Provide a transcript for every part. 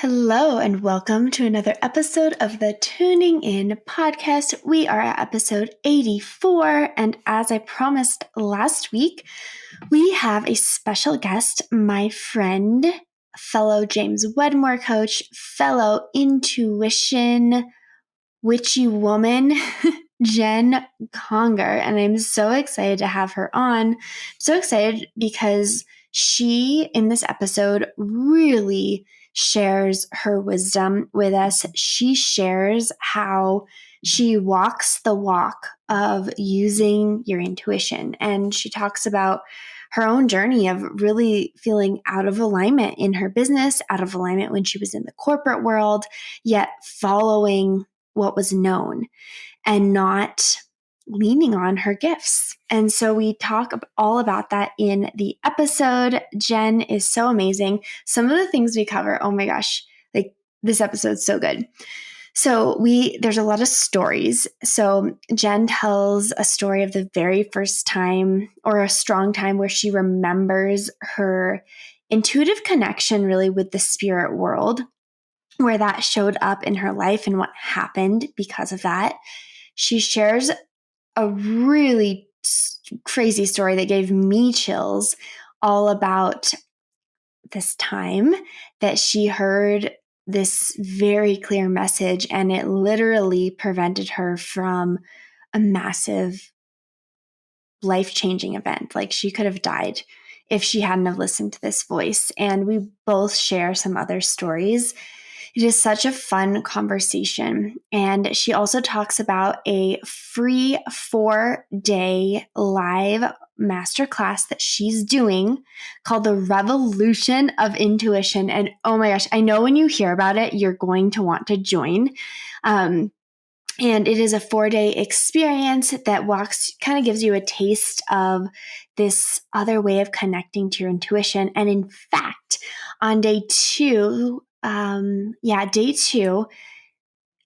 Hello, and welcome to another episode of the Tuning In podcast. We are at episode 84, and as I promised last week, we have a special guest, my friend, fellow James Wedmore coach, fellow intuition witchy woman, Jen Conger, and I'm so excited to have her on. So excited because she, in this episode, really shares her wisdom with us. She shares how she walks the walk of using your intuition. And she talks about her own journey of really feeling out of alignment in her business, out of alignment when she was in the corporate world, yet following what was known and not leaning on her gifts. And so we talk all about that in the episode. Jen is so amazing. Some of the things we cover, oh my gosh, like this episode's so good. So there's a lot of stories. So Jen tells a story of the very first time or a strong time where she remembers her intuitive connection really with the spirit world, where that showed up in her life and what happened because of that. She shares a really crazy story that gave me chills all about this time that she heard this very clear message, and it literally prevented her from a massive life-changing event. Like, she could have died if she hadn't have listened to this voice. And we both share some other stories. It is such a fun conversation. And she also talks about a free 4-day live masterclass that she's doing called The Revolution of Intuition. And oh my gosh, I know when you hear about it, you're going to want to join. And it is a 4-day experience that kind of gives you a taste of this other way of connecting to your intuition. And in fact, on day two,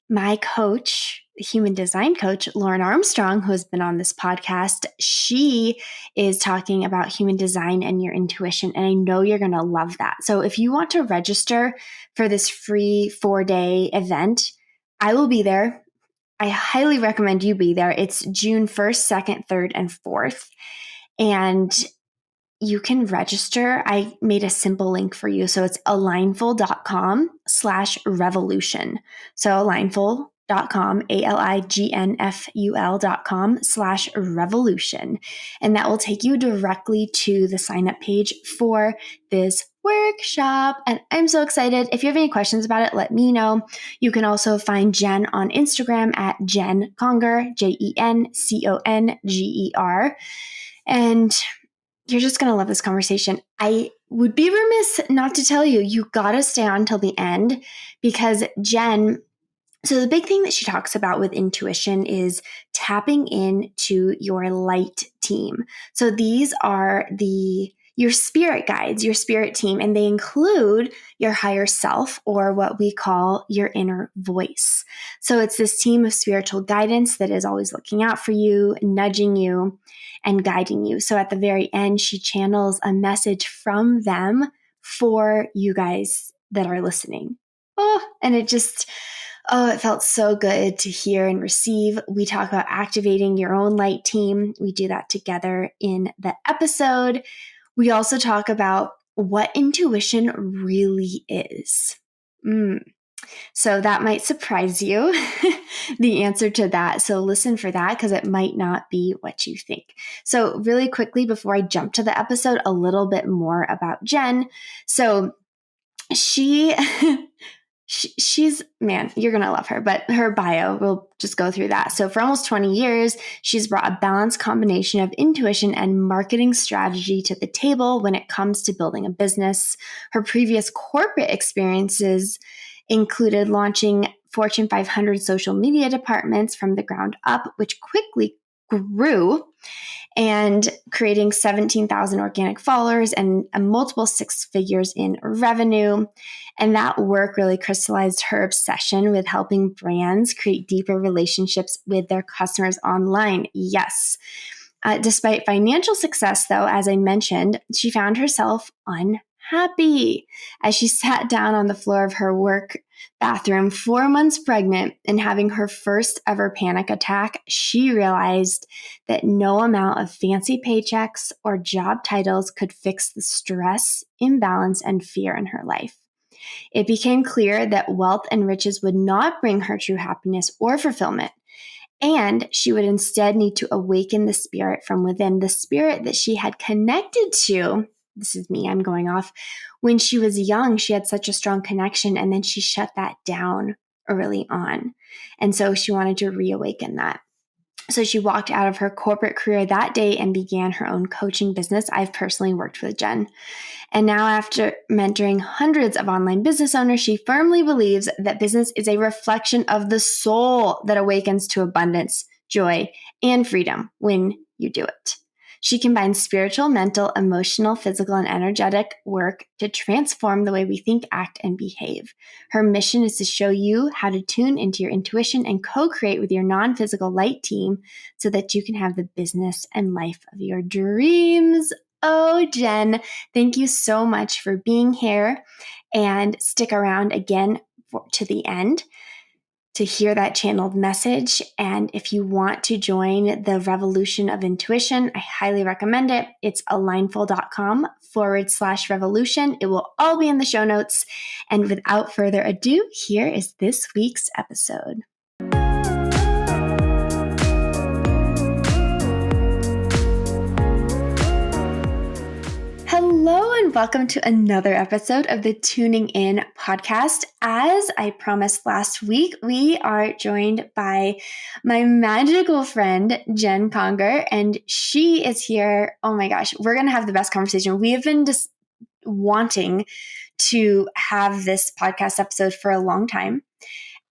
my coach, the human design coach, Lauren Armstrong, who has been on this podcast, she is talking about human design and your intuition. And I know you're going to love that. So if you want to register for this free 4-day event, I will be there. I highly recommend you be there. It's June 1st, 2nd, 3rd, and 4th. And you can register. I made a simple link for you. So it's alignful.com/revolution. So alignful.com, alignful.com/revolution. And that will take you directly to the sign up page for this workshop. And I'm so excited. If you have any questions about it, let me know. You can also find Jen on Instagram at Jen Conger, JenConger. And you're just going to love this conversation. I would be remiss not to tell you, you got to stay on till the end, because Jen, so the big thing that she talks about with intuition is tapping into your light team. So these are your spirit guides, your spirit team, and they include your higher self, or what we call your inner voice. So it's this team of spiritual guidance that is always looking out for you, nudging you, and guiding you. So at the very end, she channels a message from them for you guys that are listening. And it felt so good to hear and receive. We talk about activating your own light team. We do that together in the episode. We also talk about what intuition really is. So that might surprise you, the answer to that. So listen for that, because it might not be what you think. So really quickly, before I jump to the episode, a little bit more about Jen. So she's, man, you're going to love her, but her bio, we'll just go through that. So for almost 20 years, she's brought a balanced combination of intuition and marketing strategy to the table when it comes to building a business. Her previous corporate experiences included launching Fortune 500 social media departments from the ground up, which quickly grew, and creating 17,000 organic followers and a multiple 6 figures in revenue. And that work really crystallized her obsession with helping brands create deeper relationships with their customers online. Yes. Despite financial success, though, as I mentioned, she found herself unhappy. happy. As she sat down on the floor of her work bathroom, 4 months pregnant and having her first ever panic attack, she realized that no amount of fancy paychecks or job titles could fix the stress, imbalance, and fear in her life. It became clear that wealth and riches would not bring her true happiness or fulfillment. And she would instead need to awaken the spirit from within, the spirit that she had connected to. This is me, I'm going off. When she was young, she had such a strong connection, and then she shut that down early on. And so she wanted to reawaken that. So she walked out of her corporate career that day and began her own coaching business. I've personally worked with Jen. And now, after mentoring hundreds of online business owners, she firmly believes that business is a reflection of the soul that awakens to abundance, joy, and freedom when you do it. She combines spiritual, mental, emotional, physical, and energetic work to transform the way we think, act, and behave. Her mission is to show you how to tune into your intuition and co-create with your non-physical light team so that you can have the business and life of your dreams. Oh, Jen, thank you so much for being here, and stick around again to the end to hear that channeled message. And if you want to join the revolution of intuition, I highly recommend it. It's alignful.com/revolution. It will all be in the show notes. And without further ado, here is this week's episode. Hello and welcome to another episode of the Tuning In podcast. As I promised last week, we are joined by my magical friend, Jen Conger, and she is here. Oh my gosh, we're going to have the best conversation. We have been just wanting to have this podcast episode for a long time,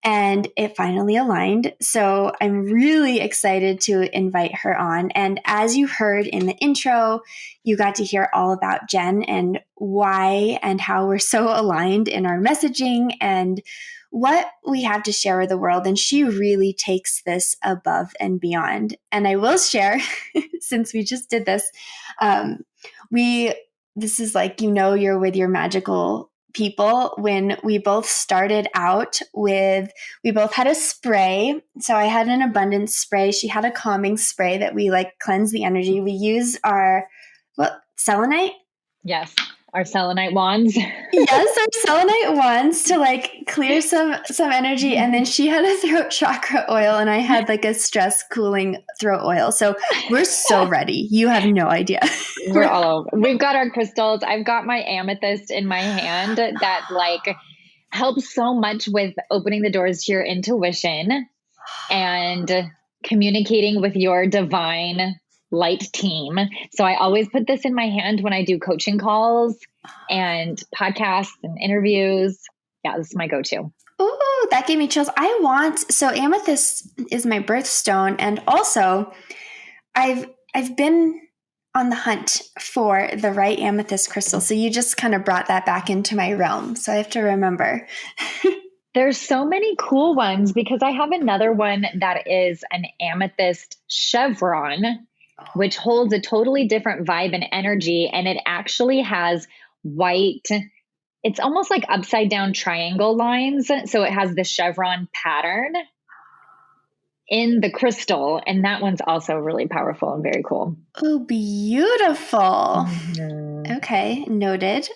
and it finally aligned. So I'm really excited to invite her on. And as you heard in the intro, you got to hear all about Jen and why and how we're so aligned in our messaging and what we have to share with the world. And she really takes this above and beyond. And I will share, since we just did this, this is like, you're with your magical people. When we both started out with, we both had a spray. So I had an abundance spray. She had a calming spray that we cleanse the energy. We use our, selenite? Yes. Our selenite wands. Yes, our selenite wands to clear some energy. And then she had a throat chakra oil and I had a stress cooling throat oil. So we're so ready. You have no idea. We're all over. We've got our crystals. I've got my amethyst in my hand that helps so much with opening the doors to your intuition and communicating with your divine light team. So I always put this in my hand when I do coaching calls and podcasts and interviews. Yeah, this is my go-to. Ooh, that gave me chills. So amethyst is my birthstone. And also I've been on the hunt for the right amethyst crystal. So you just kind of brought that back into my realm. So I have to remember. There's so many cool ones because I have another one that is an amethyst chevron, which holds a totally different vibe and energy. And it actually has white, it's almost like upside down triangle lines. So it has the chevron pattern in the crystal. And that one's also really powerful and very cool. Oh, beautiful. Mm-hmm. Okay. Noted.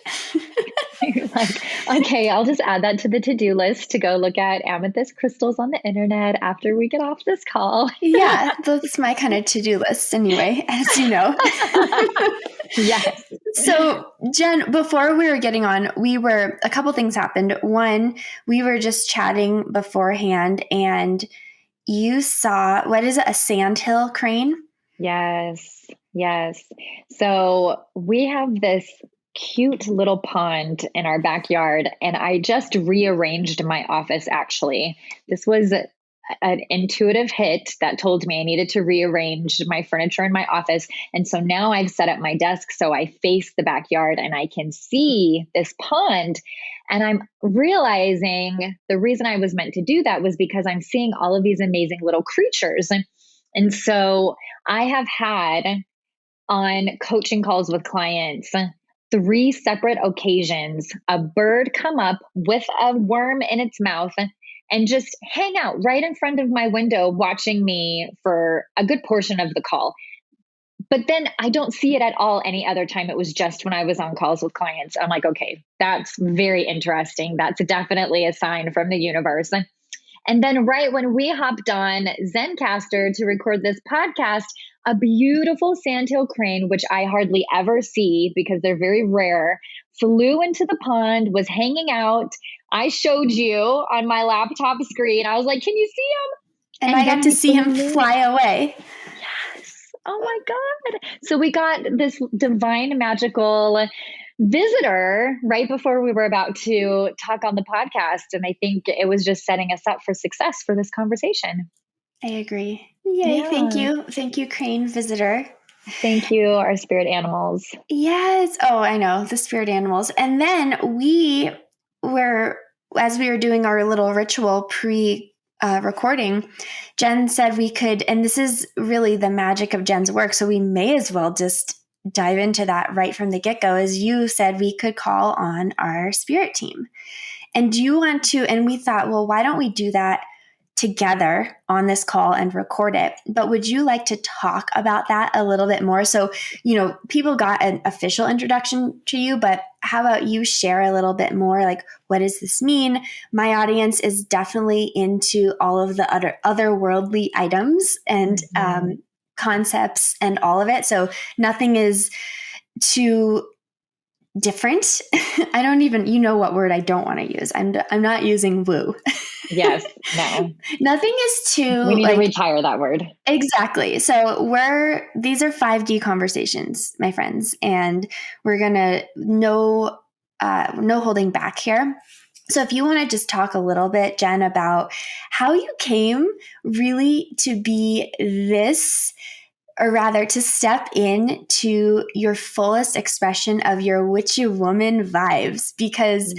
Okay, I'll just add that to the to-do list to go look at amethyst crystals on the internet after we get off this call. Yeah, that's my kind of to-do list anyway, as you know. Yes. So Jen, before we were getting on, a couple things happened. One, we were just chatting beforehand and you saw, what is it, a sandhill crane? Yes. So we have this cute little pond in our backyard, and I just rearranged my office, actually. This was an intuitive hit that told me I needed to rearrange my furniture in my office. And so now I've set up my desk so I face the backyard and I can see this pond. And I'm realizing the reason I was meant to do that was because I'm seeing all of these amazing little creatures. And so I have had on coaching calls with clients 3 separate occasions, a bird come up with a worm in its mouth and just hang out right in front of my window, watching me for a good portion of the call. But then I don't see it at all any other time. It was just when I was on calls with clients. I'm like, okay, that's very interesting. That's definitely a sign from the universe. And then right when we hopped on Zencaster to record this podcast, a beautiful sandhill crane, which I hardly ever see because they're very rare, flew into the pond, was hanging out. I showed you on my laptop screen. I was like, can you see him? And I got to see him fly away. Yes. Oh my God. So we got this divine, magical visitor right before we were about to talk on the podcast. And I think it was just setting us up for success for this conversation. I agree. Yay. Yeah. Thank you. Thank you, crane visitor. Thank you, our spirit animals. Yes. Oh, I know, the spirit animals. And then as we were doing our little ritual recording, Jen said we could, and this is really the magic of Jen's work, so we may as well just dive into that right from the get-go. As you said, we could call on our spirit team. And do you want to, and we thought, well, why don't we do that together on this call and record it? But would you like to talk about that a little bit more? So, people got an official introduction to you, but how about you share a little bit more? Like, what does this mean? My audience is definitely into all of the otherworldly items and concepts and all of it. So nothing is too different. I don't even, what word I don't want to use. I'm not using woo. Yes. No. Nothing is too. We need to retire that word. Exactly. So these are 5D conversations, my friends, and we're gonna no holding back here. So if you want to just talk a little bit, Jen, about how you came really to be this, or rather to step into your fullest expression of your witchy woman vibes, because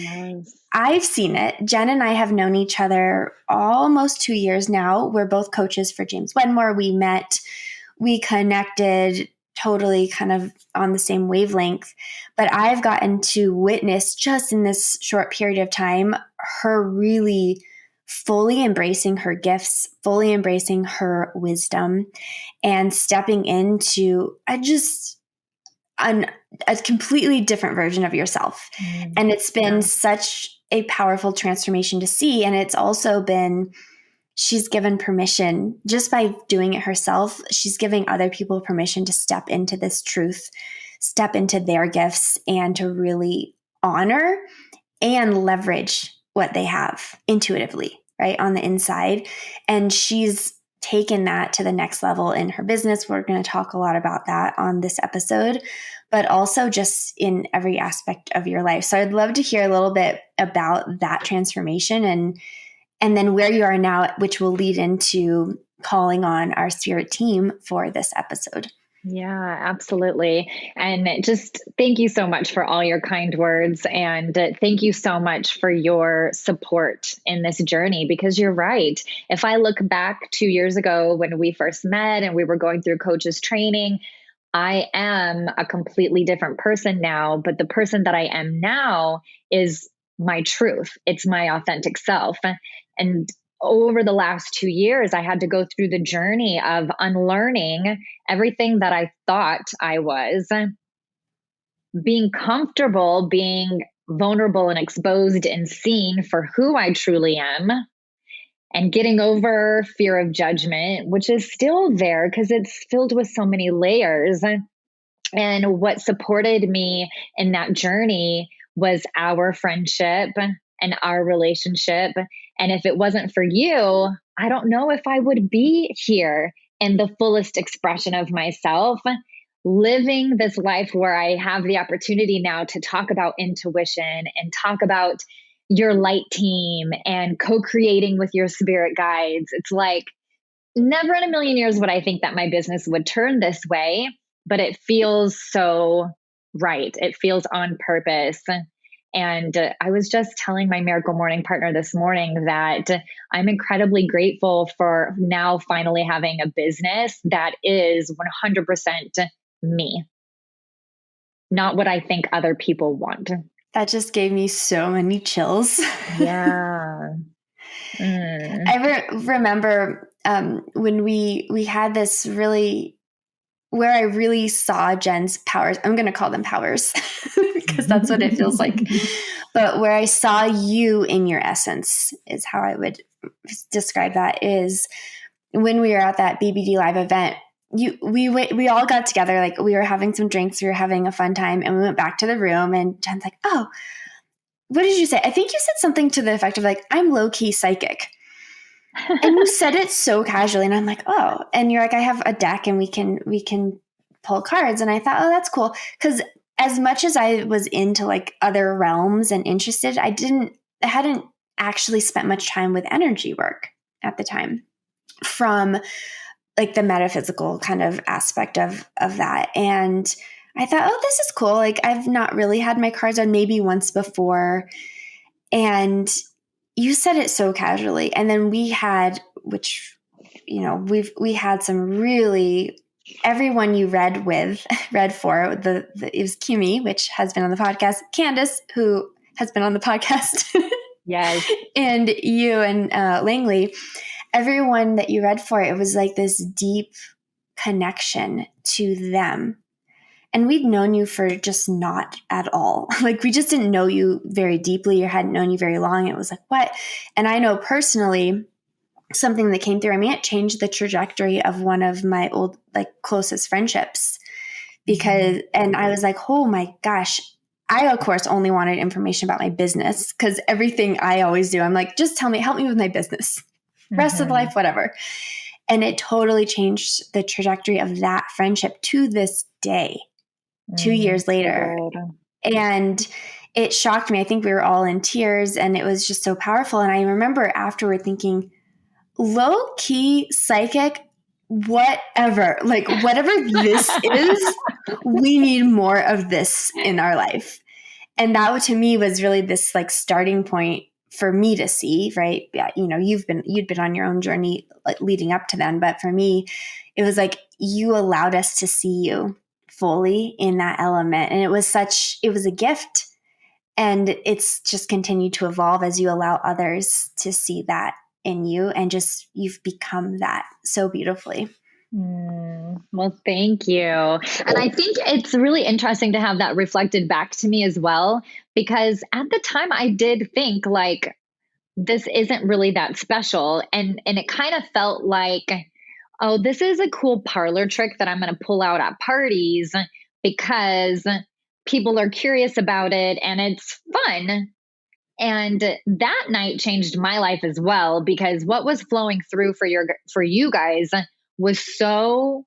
I've seen it. Jen and I have known each other almost 2 years now. We're both coaches for James Wedmore. We met, we connected totally kind of on the same wavelength, but I've gotten to witness just in this short period of time, her really fully embracing her gifts, fully embracing her wisdom, and stepping into a completely different version of yourself. And it's been such a powerful transformation to see. And it's also been, she's given permission just by doing it herself. She's giving other people permission to step into this truth, step into their gifts, and to really honor and leverage what they have intuitively, right, on the inside. And she's taken that to the next level in her business. We're going to talk a lot about that on this episode, but also just in every aspect of your life. So I'd love to hear a little bit about that transformation and then where you are now, which will lead into calling on our spirit team for this episode. Yeah, absolutely. And just thank you so much for all your kind words. And thank you so much for your support in this journey, because you're right. If I look back 2 years ago when we first met and we were going through coaches training, I am a completely different person now, but the person that I am now is my truth. It's my authentic self. And over the last 2 years, I had to go through the journey of unlearning everything that I thought I was, being comfortable, being vulnerable and exposed and seen for who I truly am, and getting over fear of judgment, which is still there because it's filled with so many layers. And what supported me in that journey was our friendship and our relationship. And if it wasn't for you, I don't know if I would be here in the fullest expression of myself, living this life where I have the opportunity now to talk about intuition and talk about your light team and co-creating with your spirit guides. It's like never in a million years would I think that my business would turn this way, but it feels so right. It feels on purpose. And I was just telling my Miracle Morning partner this morning that I'm incredibly grateful for now finally having a business that is 100% me. not what I think other people want. That just gave me so many chills. Yeah. I remember when we had this really, where I really saw Jen's powers. I'm going to call them powers because that's what it feels like. But where I saw you in your essence is how I would describe that, is when we were at that BBD Live event. We all got together, like we were having some drinks, we were having a fun time, and we went back to the room, and Jen's like, oh, what did you say? I think you said something to the effect of like, I'm low-key psychic. And you said it so casually, and I'm like, oh, and you're like, I have a deck and we can pull cards. And I thought, oh, that's cool. Because as much as I was into like other realms and interested, I hadn't actually spent much time with energy work at the time, from like the metaphysical kind of aspect of that. And I thought, oh, this is cool. Like I've not really had my cards on, maybe once before. And you said it so casually. And then we had, which, we had some really, everyone you read for, it was Kimmy, which has been on the podcast, Candace, who has been on the podcast. Yes. And you and Langley, everyone that you read for, it was like this deep connection to them. And we'd known you for just not at all. Like we just didn't know you very deeply or hadn't known you very long. It was like, what? And I know personally something that came through. I mean, it changed the trajectory of one of my old, like closest friendships, because, and I was like, oh my gosh, I of course only wanted information about my business, because everything I always do, I'm like, just tell me, help me with my business, rest of life, whatever. And it totally changed the trajectory of that friendship to this day. 2 years later. And it shocked me. I think we were all in tears, and it was just so powerful. And I remember afterward thinking, low key psychic, whatever, like whatever this is, we need more of this in our life. And that to me was really this like starting point for me to see, right? Yeah, you'd been on your own journey like leading up to then, but for me, it was like you allowed us to see you fully in that element. And it was a gift. And it's just continued to evolve as you allow others to see that in you. And just, you've become that so beautifully. Well, thank you. And I think it's really interesting to have that reflected back to me as well, because at the time I did think like, this isn't really that special. And it kind of felt like, oh, this is a cool parlor trick that I'm going to pull out at parties because people are curious about it and it's fun. And that night changed my life as well, because what was flowing through for you guys was so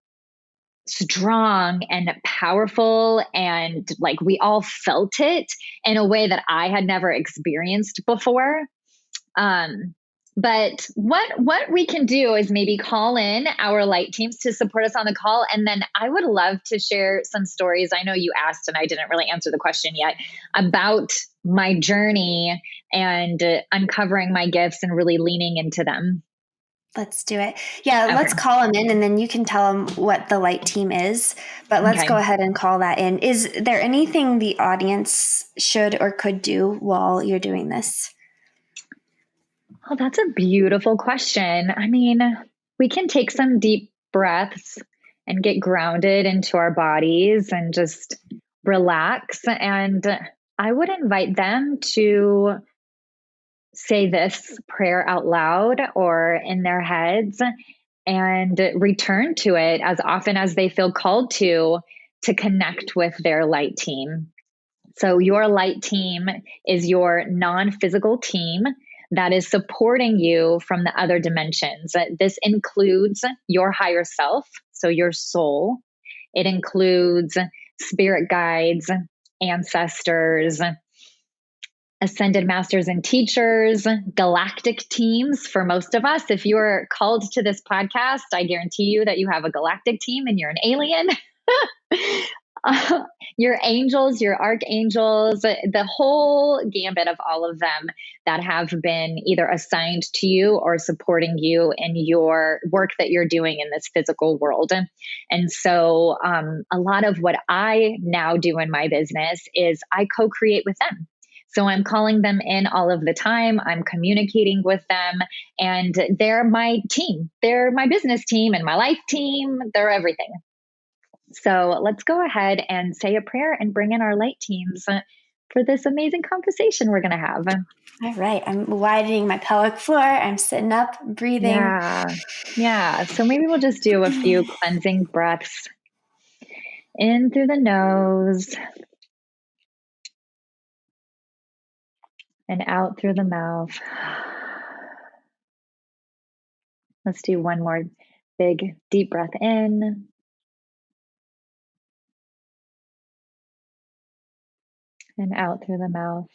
strong and powerful, and like we all felt it in a way that I had never experienced before. But what we can do is maybe call in our light teams to support us on the call. And then I would love to share some stories. I know you asked and I didn't really answer the question yet about my journey and uncovering my gifts and really leaning into them. Let's do it. Yeah, Okay. Let's call them in, and then you can tell them what the light team is. But let's go ahead and call that in. Is there anything the audience should or could do while you're doing this? Oh, that's a beautiful question. I mean, we can take some deep breaths and get grounded into our bodies and just relax. And I would invite them to say this prayer out loud or in their heads and return to it as often as they feel called to connect with their light team. So your light team is your non-physical team that is supporting you from the other dimensions. This includes your higher self, so your soul. It includes spirit guides, ancestors, ascended masters and teachers, galactic teams for most of us. If you're called to this podcast, I guarantee you that you have a galactic team and you're an alien. Your angels, your archangels, the whole gambit of all of them that have been either assigned to you or supporting you in your work that you're doing in this physical world. And so, a lot of what I now do in my business is I co create with them. So I'm calling them in all of the time. I'm communicating with them, and they're my team. They're my business team and my life team. They're everything. So let's go ahead and say a prayer and bring in our light teams for this amazing conversation we're going to have. All right. I'm widening my pelvic floor. I'm sitting up, breathing. Yeah. Yeah. So maybe we'll just do a few cleansing breaths in through the nose and out through the mouth. Let's do one more big deep breath in. And out through the mouth.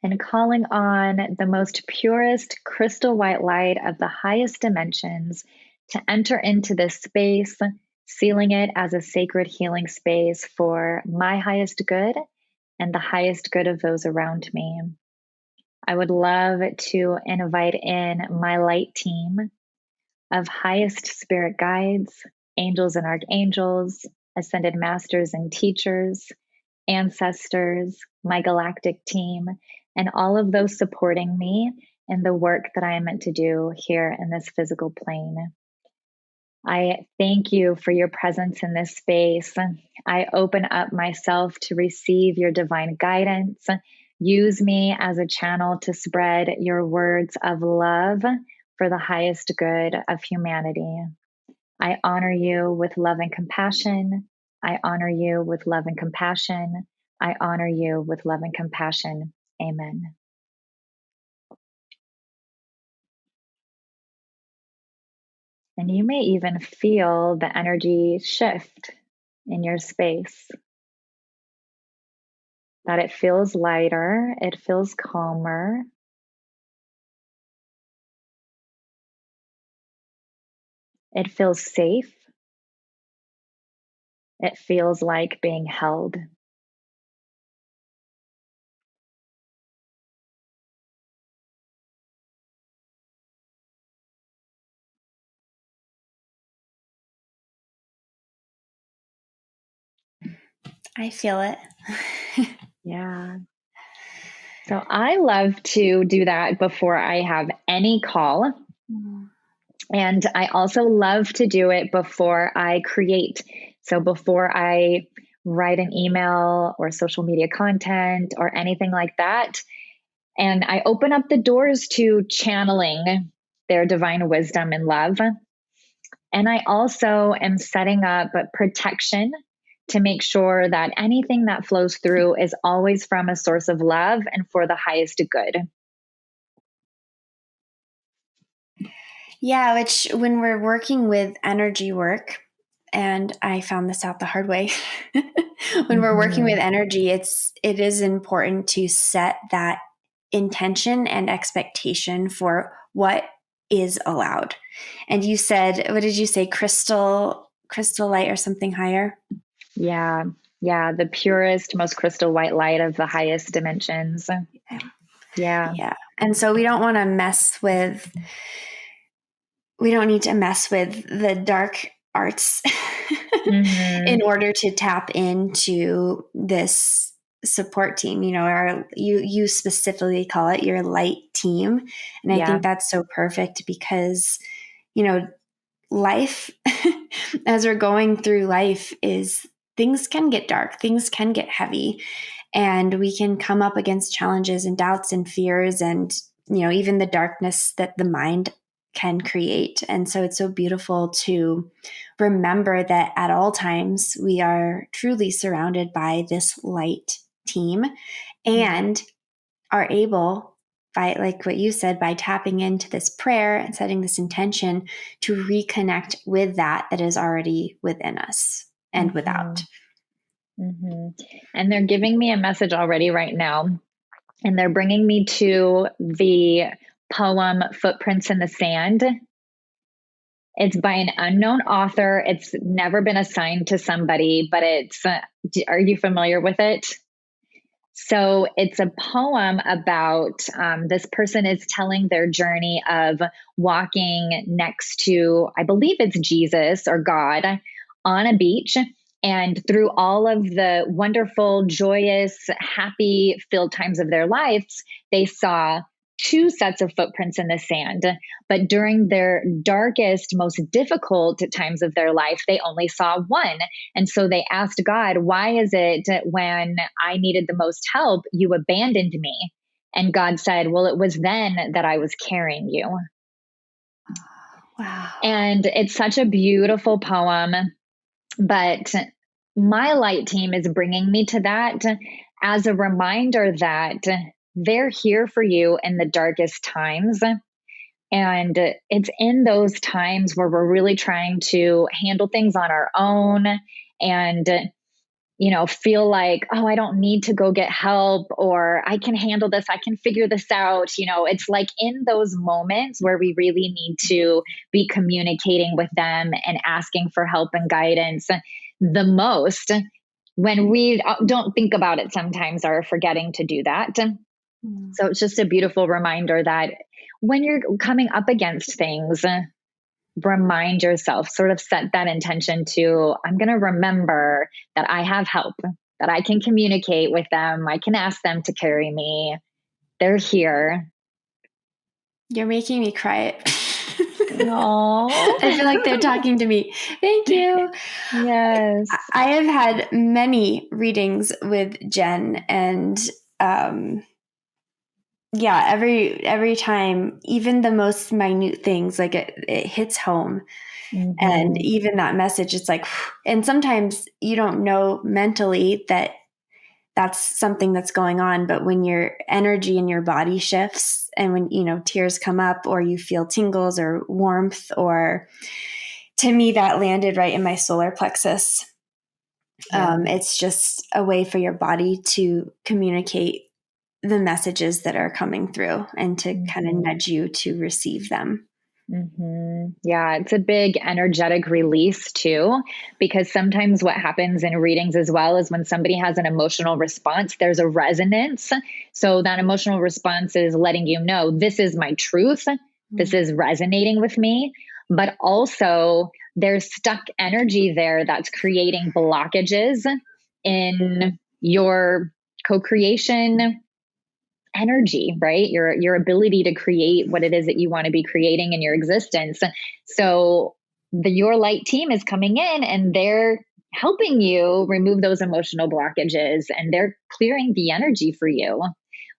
And calling on the most purest crystal white light of the highest dimensions to enter into this space, sealing it as a sacred healing space for my highest good and the highest good of those around me. I would love to invite in my light team of highest spirit guides, angels and archangels, ascended masters and teachers, ancestors, my galactic team, and all of those supporting me in the work that I am meant to do here in this physical plane. I thank you for your presence in this space. I open up myself to receive your divine guidance. Use me as a channel to spread your words of love for the highest good of humanity. I honor you with love and compassion. I honor you with love and compassion. I honor you with love and compassion. Amen. And you may even feel the energy shift in your space. That it feels lighter, it feels calmer. It feels safe. It feels like being held. I feel it. Yeah. So I love to do that before I have any call. And I also love to do it before I create. So before I write an email or social media content or anything like that. And I open up the doors to channeling their divine wisdom and love. And I also am setting up protection to make sure that anything that flows through is always from a source of love and for the highest good. Yeah, which when we're working with energy work, and I found this out the hard way, when we're working with energy, it is important to set that intention and expectation for what is allowed. And you said, what did you say? Crystal light or something higher? Yeah. Yeah. The purest, most crystal white light of the highest dimensions. Yeah. Yeah. And so we don't want to we don't need to mess with the dark arts in order to tap into this support team, or you specifically call it your light team. And I think that's so perfect because, life, as we're going through life, is things can get dark, things can get heavy, and we can come up against challenges and doubts and fears and, even the darkness that the mind can create. And so it's so beautiful to remember that at all times we are truly surrounded by this light team and are able, by, like what you said, by tapping into this prayer and setting this intention, to reconnect with that is already within us and without. And they're giving me a message already right now. And they're bringing me to the poem Footprints in the Sand. It's by an unknown author. It's never been assigned to somebody, but are you familiar with it? So it's a poem about this person is telling their journey of walking next to, I believe it's Jesus or God, on a beach. And through all of the wonderful, joyous, happy filled times of their lives, they saw two sets of footprints in the sand. But during their darkest, most difficult times of their life, they only saw one. And so they asked God, why is it when I needed the most help, you abandoned me? And God said, well, it was then that I was carrying you. Wow. And it's such a beautiful poem. But my light team is bringing me to that as a reminder that they're here for you in the darkest times. And it's in those times where we're really trying to handle things on our own and, feel like, oh, I don't need to go get help, or I can handle this. I can figure this out. It's like in those moments where we really need to be communicating with them and asking for help and guidance the most, when we don't think about it sometimes, are forgetting to do that. So it's just a beautiful reminder that when you're coming up against things, remind yourself, sort of set that intention to, I'm going to remember that I have help, that I can communicate with them. I can ask them to carry me. They're here. You're making me cry. Aww. I feel like they're talking to me. Thank you. Yes. I have had many readings with Jen, and every time, even the most minute things, like it hits home. Mm-hmm. And even that message, it's like, and sometimes you don't know mentally that that's something that's going on, but when your energy in your body shifts, and when tears come up, or you feel tingles or warmth, or to me that landed right in my solar plexus. Yeah. It's just a way for your body to communicate the messages that are coming through, and to kind of nudge you to receive them. Mm-hmm. Yeah, it's a big energetic release too, because sometimes what happens in readings as well is when somebody has an emotional response, there's a resonance. So that emotional response is letting you know, this is my truth. This is resonating with me. But also there's stuck energy there that's creating blockages in your co-creation energy, right? Your ability to create what it is that you want to be creating in your existence. So your light team is coming in and they're helping you remove those emotional blockages, and they're clearing the energy for you,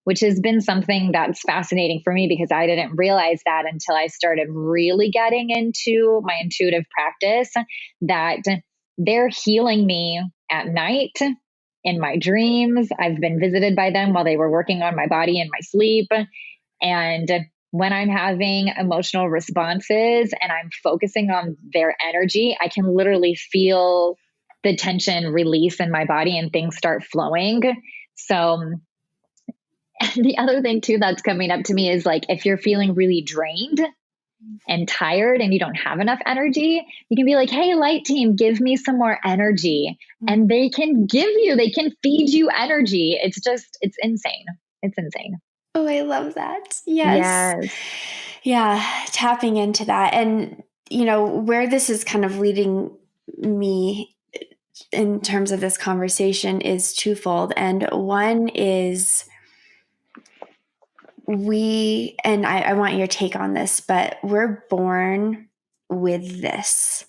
which has been something that's fascinating for me, because I didn't realize that until I started really getting into my intuitive practice, that they're healing me at night. In my dreams, I've been visited by them while they were working on my body in my sleep. And when I'm having emotional responses and I'm focusing on their energy, I can literally feel the tension release in my body and things start flowing. So the other thing too that's coming up to me is, like, if you're feeling really drained and tired and you don't have enough energy, you can be like, hey, light team, give me some more energy. And they can feed you energy. It's insane. It's insane. Oh, I love that. Yes. Yes. Yeah. Tapping into that. And, where this is kind of leading me in terms of this conversation is twofold. And one is, and I want your take on this, but we're born with this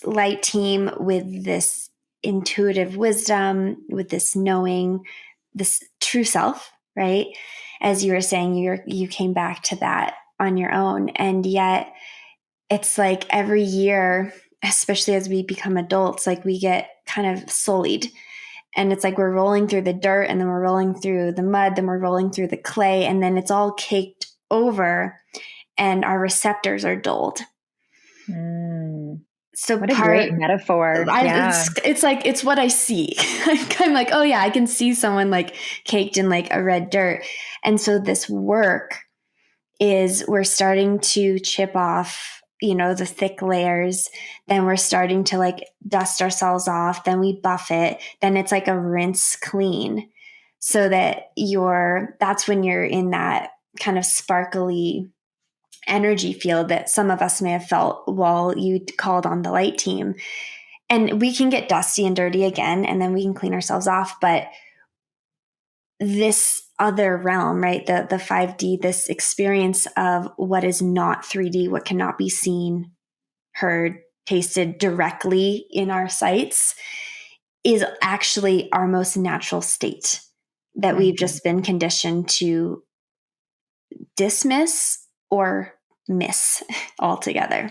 light team, with this intuitive wisdom, with this knowing, this true self, right? As you were saying, you came back to that on your own. And yet it's like every year, especially as we become adults, like we get kind of sullied. And it's like we're rolling through the dirt, and then we're rolling through the mud, then we're rolling through the clay, and then it's all caked over and our receptors are dulled. So what a great metaphor. It's like, it's what I see. I'm like, oh yeah, I can see someone like caked in like a red dirt. And so this work is, we're starting to chip off the thick layers. Then we're starting to like dust ourselves off. Then we buff it. Then it's like a rinse clean, so that that's when you're in that kind of sparkly energy field that some of us may have felt while you called on the light team. And we can get dusty and dirty again, and then we can clean ourselves off. But this other realm, right? The 5D, this experience of what is not 3D, what cannot be seen, heard, tasted directly in our sights, is actually our most natural state that we've just been conditioned to dismiss or miss altogether.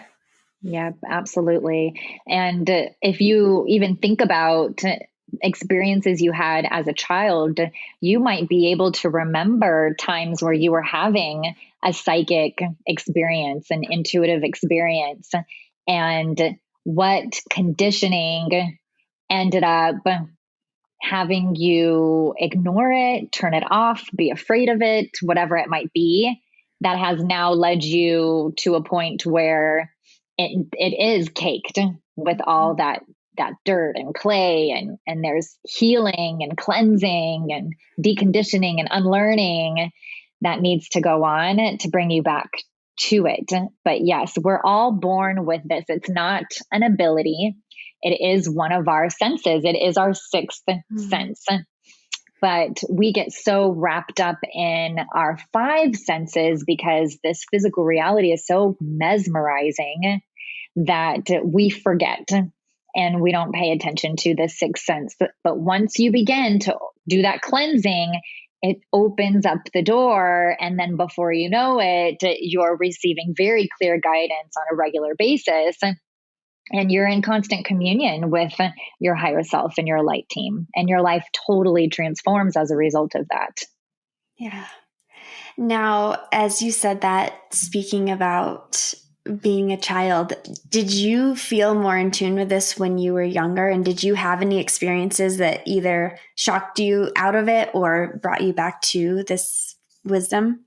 Yep, absolutely. And if you even think about experiences you had as a child, you might be able to remember times where you were having a psychic experience, an intuitive experience, and what conditioning ended up having you ignore it, turn it off, be afraid of it, whatever it might be, that has now led you to a point where it is caked with all that dirt and clay, and there's healing and cleansing and deconditioning and unlearning that needs to go on to bring you back to it. But yes, we're all born with this. It's not an ability. It is one of our senses. It is our sixth sense. But we get so wrapped up in our five senses because this physical reality is so mesmerizing that we forget and we don't pay attention to the sixth sense. But once you begin to do that cleansing, it opens up the door. And then before you know it, you're receiving very clear guidance on a regular basis. And you're in constant communion with your higher self and your light team. And your life totally transforms as a result of that. Yeah. Now, as you said that, speaking about being a child, did you feel more in tune with this when you were younger? And did you have any experiences that either shocked you out of it or brought you back to this wisdom?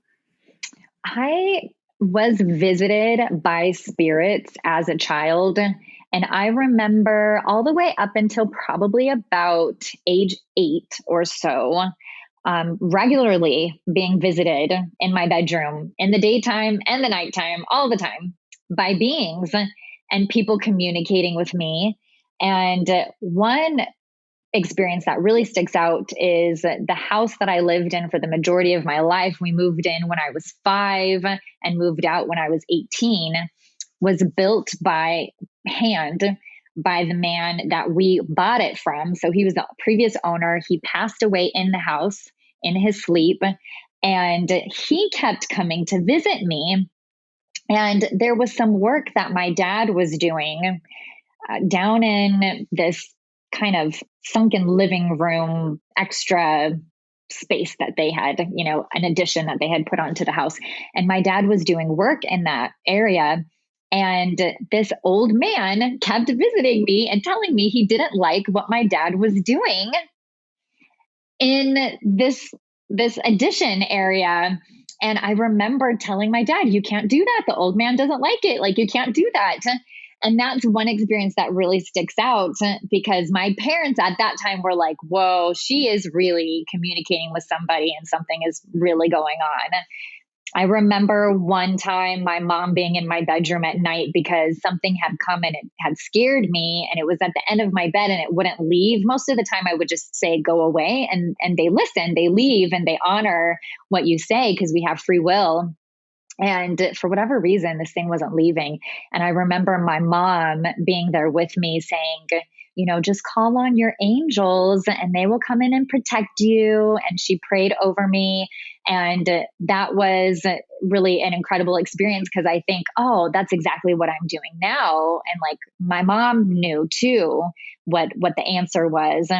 I was visited by spirits as a child. And I remember all the way up until probably about age 8 or so, regularly being visited in my bedroom in the daytime and the nighttime, all the time, by beings and people communicating with me. And one experience that really sticks out is the house that I lived in for the majority of my life. We moved in when I was 5 and moved out when I was 18, was built by hand by the man that we bought it from. So he was the previous owner. He passed away in the house in his sleep, and he kept coming to visit me. And there was some work that my dad was doing down in this kind of sunken living room extra space that they had, an addition that they had put onto the house. And my dad was doing work in that area. And this old man kept visiting me and telling me he didn't like what my dad was doing in this addition area. And I remember telling my dad, you can't do that. The old man doesn't like it. Like, you can't do that. And that's one experience that really sticks out because my parents at that time were like, whoa, she is really communicating with somebody and something is really going on. I remember one time my mom being in my bedroom at night because something had come and it had scared me, and it was at the end of my bed and it wouldn't leave. Most of the time I would just say, go away. And they listen, they leave, and they honor what you say because we have free will. And for whatever reason, this thing wasn't leaving. And I remember my mom being there with me saying, just call on your angels and they will come in and protect you. And she prayed over me. And that was really an incredible experience because I think, oh, that's exactly what I'm doing now. And like my mom knew too what the answer was.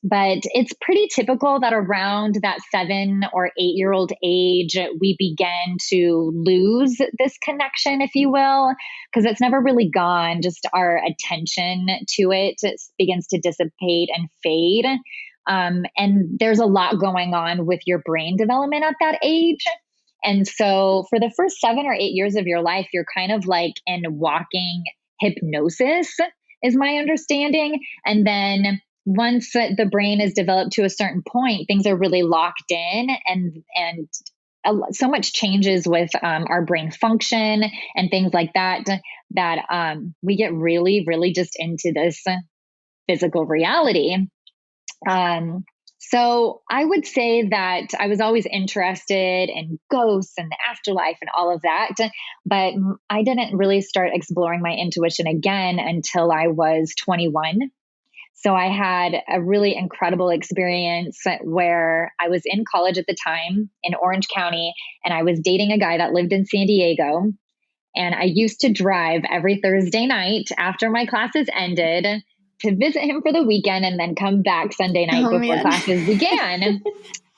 But it's pretty typical that around that 7 or 8-year-old age, we begin to lose this connection, if you will, because it's never really gone. Just our attention to it begins to dissipate and fade. And there's a lot going on with your brain development at that age. And so for the first 7 or 8 years of your life, you're kind of like in walking hypnosis, is my understanding. And then once the brain is developed to a certain point, things are really locked in, and so much changes with our brain function and things like that, that we get really, really just into this physical reality. So I would say that I was always interested in ghosts and the afterlife and all of that, but I didn't really start exploring my intuition again until I was 21. So I had a really incredible experience where I was in college at the time in Orange County, and I was dating a guy that lived in San Diego. And I used to drive every Thursday night after my classes ended to visit him for the weekend and then come back Sunday night Oh before man. classes began.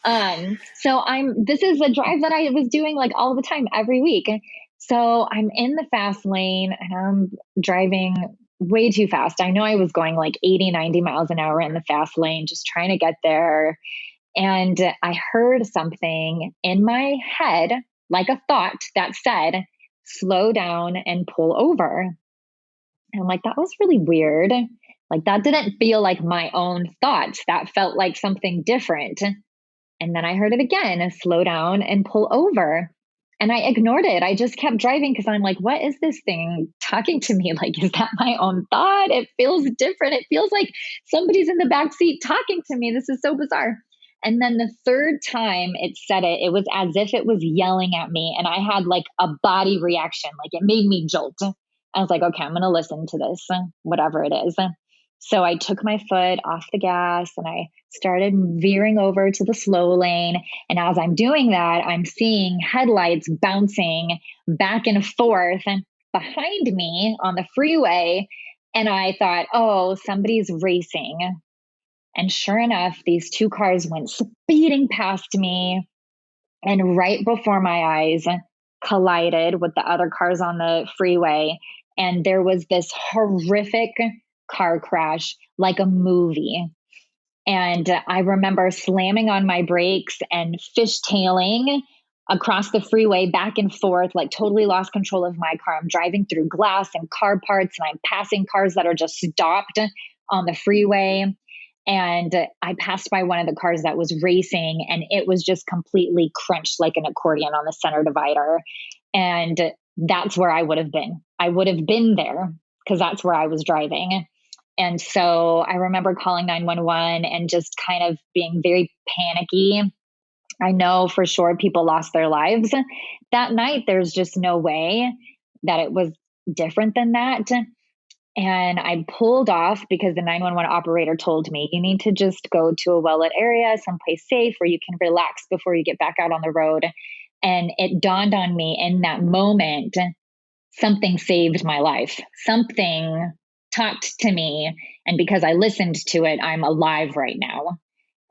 This is a drive that I was doing like all the time every week. So I'm in the fast lane and I'm driving way too fast. I know I was going like 80, 90 miles an hour in the fast lane, just trying to get there. And I heard something in my head, like a thought that said, slow down and pull over. And I'm like, that was really weird. Like, that didn't feel like my own thoughts. That felt like something different. And then I heard it again, slow down and pull over. And I ignored it. I just kept driving because I'm like, what is this thing talking to me? Like, is that my own thought? It feels different. It feels like somebody's in the back seat talking to me. This is so bizarre. And then the third time it said it, it was as if it was yelling at me. And I had like a body reaction. Like, it made me jolt. I was like, okay, I'm going to listen to this, whatever it is. So I took my foot off the gas and I started veering over to the slow lane. And as I'm doing that, I'm seeing headlights bouncing back and forth behind me on the freeway. And I thought, oh, somebody's racing. And sure enough, these two cars went speeding past me, and right before my eyes collided with the other cars on the freeway. And there was this horrific car crash, like a movie. And I remember slamming on my brakes and fishtailing across the freeway back and forth, like totally lost control of my car. I'm driving through glass and car parts, and I'm passing cars that are just stopped on the freeway. And I passed by one of the cars that was racing, and it was just completely crunched like an accordion on the center divider. And that's where I would have been. I would have been there because that's where I was driving. And so I remember calling 911 and just kind of being very panicky. I know for sure people lost their lives that night. There's just no way that it was different than that. And I pulled off because the 911 operator told me, you need to just go to a well-lit area, someplace safe where you can relax before you get back out on the road. And it dawned on me in that moment, something saved my life. Something talked to me. And because I listened to it, I'm alive right now.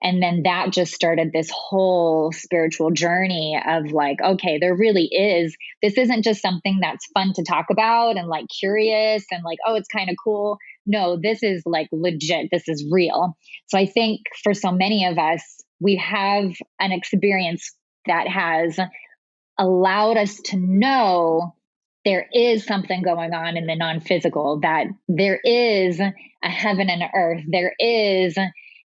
And then that just started this whole spiritual journey of like, okay, there really is, this isn't just something that's fun to talk about and like curious and like, oh, it's kind of cool. No, this is like legit. This is real. So I think for so many of us, we have an experience that has allowed us to know there is something going on in the non-physical, that there is a heaven and earth. There is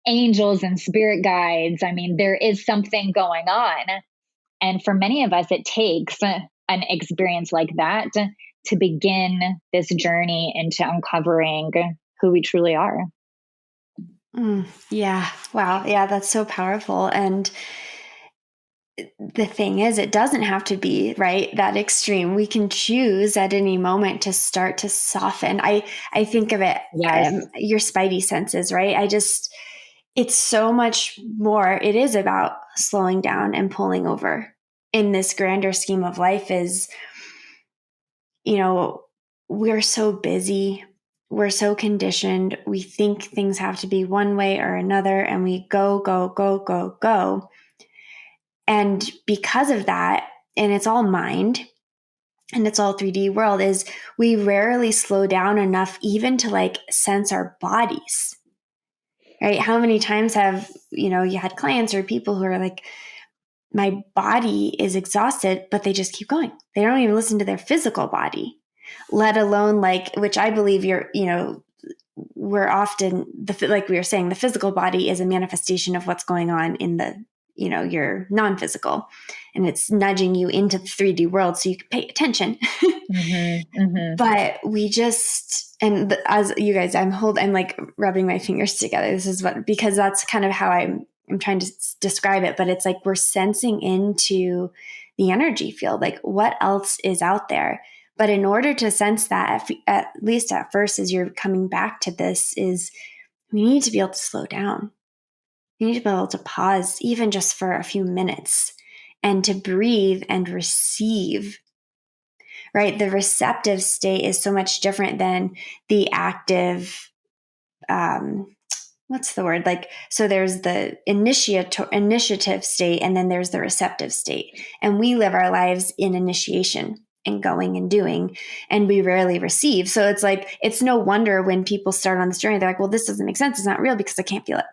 angels and spirit guides. I mean, there is something going on. And for many of us, it takes an experience like that to begin this journey into uncovering who we truly are. Yeah. Wow. Yeah, that's so powerful. And the thing is, it doesn't have to be right that extreme. We can choose at any moment to start to soften. I think of it, Yes. your spidey senses, right? It's so much more. It is about slowing down and pulling over in this grander scheme of life. Is, we're so busy. We're so conditioned. We think things have to be one way or another, and we go, go, go, go, go. And because of that, and it's all mind and it's all 3D world, is we rarely slow down enough even to like sense our bodies, right? How many times have, you had clients or people who are like, my body is exhausted, but they just keep going. They don't even listen to their physical body, let alone which I believe we're often like we were saying, the physical body is a manifestation of what's going on in your non-physical, and it's nudging you into the 3D world so you can pay attention. Mm-hmm, mm-hmm. But and as you guys, I'm like rubbing my fingers together. This is because that's kind of how I'm trying to describe it, but it's like we're sensing into the energy field, like what else is out there. But in order to sense that, at least at first, as you're coming back to this, is we need to be able to slow down. We need to be able to pause, even just for a few minutes, and to breathe and receive. Right? The receptive state is so much different than the active. What's the word? So there's the initiative state, and then there's the receptive state. And we live our lives in initiation and going and doing, and we rarely receive. So it's like, it's no wonder when people start on this journey, they're like, well, this doesn't make sense. It's not real because I can't feel it.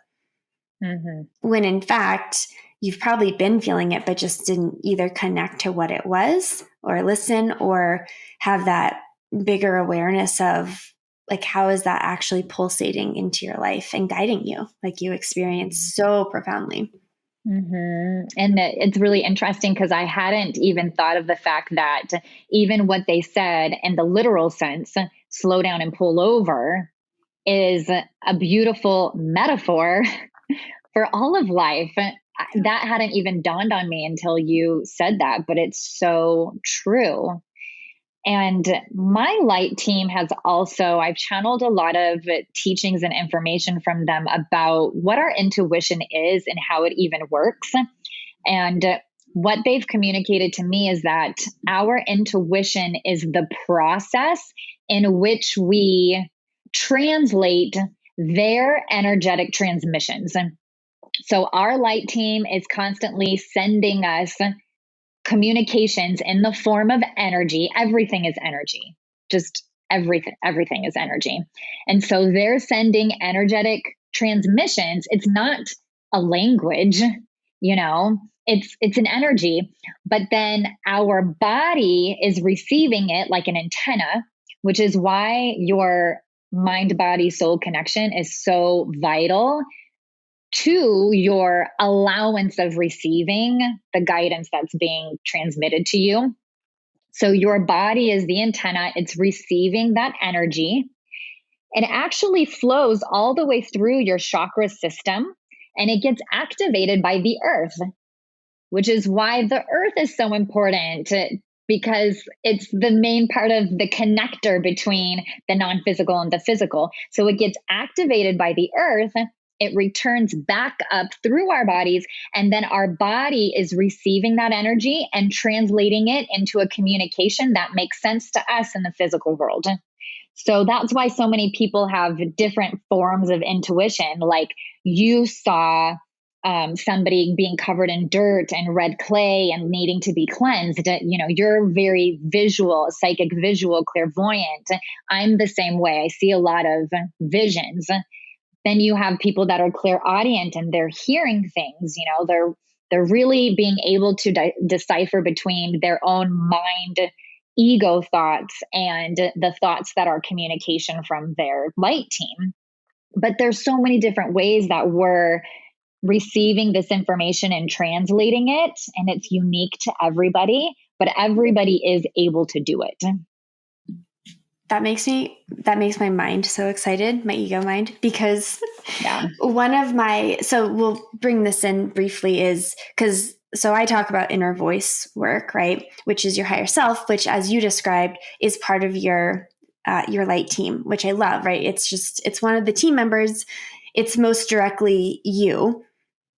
Mm-hmm. When in fact, you've probably been feeling it, but just didn't either connect to what it was or listen or have that bigger awareness of like, how is that actually pulsating into your life and guiding you like you experienced so profoundly. Mm-hmm. And it's really interesting because I hadn't even thought of the fact that even what they said in the literal sense, slow down and pull over, is a beautiful metaphor for all of life. That hadn't even dawned on me until you said that, but it's so true. And my light team has also, I've channeled a lot of teachings and information from them about what our intuition is and how it even works. And what they've communicated to me is that our intuition is the process in which we translate their energetic transmissions. So our light team is constantly sending us communications in the form of energy. Everything is energy. Just everything is energy. And so they're sending energetic transmissions. It's not a language, it's an energy, but then our body is receiving it like an antenna, which is why your mind, body, soul connection is so vital to your allowance of receiving the guidance that's being transmitted to you. So your body is the antenna. It's receiving that energy. It actually flows all the way through your chakra system, and it gets activated by the earth, which is why the earth is so important, because it's the main part of the connector between the non-physical and the physical. So it gets activated by the earth. It returns back up through our bodies, and then our body is receiving that energy and translating it into a communication that makes sense to us in the physical world. So that's why so many people have different forms of intuition. Like you saw somebody being covered in dirt and red clay and needing to be cleansed. You're very visual, psychic, visual, clairvoyant. I'm the same way. I see a lot of visions. Then you have people that are clairaudient and they're hearing things. They're really being able to decipher between their own mind, ego thoughts and the thoughts that are communication from their light team. But there's so many different ways that we're receiving this information and translating it, and it's unique to everybody, but everybody is able to do it. That makes my mind so excited, my ego mind, because so we'll bring this in briefly so I talk about inner voice work, right? Which is your higher self, which as you described is part of your light team, which I love, right? It's one of the team members. It's most directly you.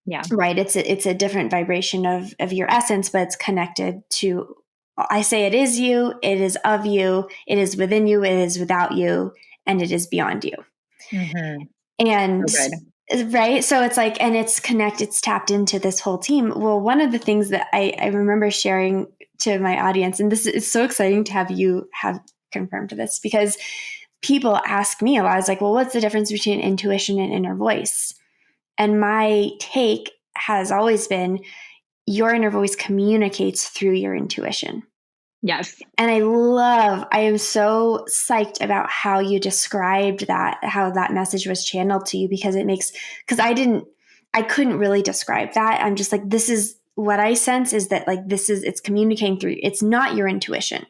Yeah. Right. It's a different vibration of your essence, but it's connected to, I say it is you, it is of you, it is within you, it is without you, and it is beyond you. Mm-hmm. And right. So it's like, and it's connected, it's tapped into this whole team. Well, one of the things that I remember sharing to my audience, and this is so exciting to have you have confirmed this, because people ask me a lot, it's like, well, what's the difference between intuition and inner voice? And my take has always been, your inner voice communicates through your intuition. Yes. And I am so psyched about how you described that, how that message was channeled to you, because because I couldn't really describe that. I'm just like, this is what I sense is that like, it's communicating through, it's not your intuition.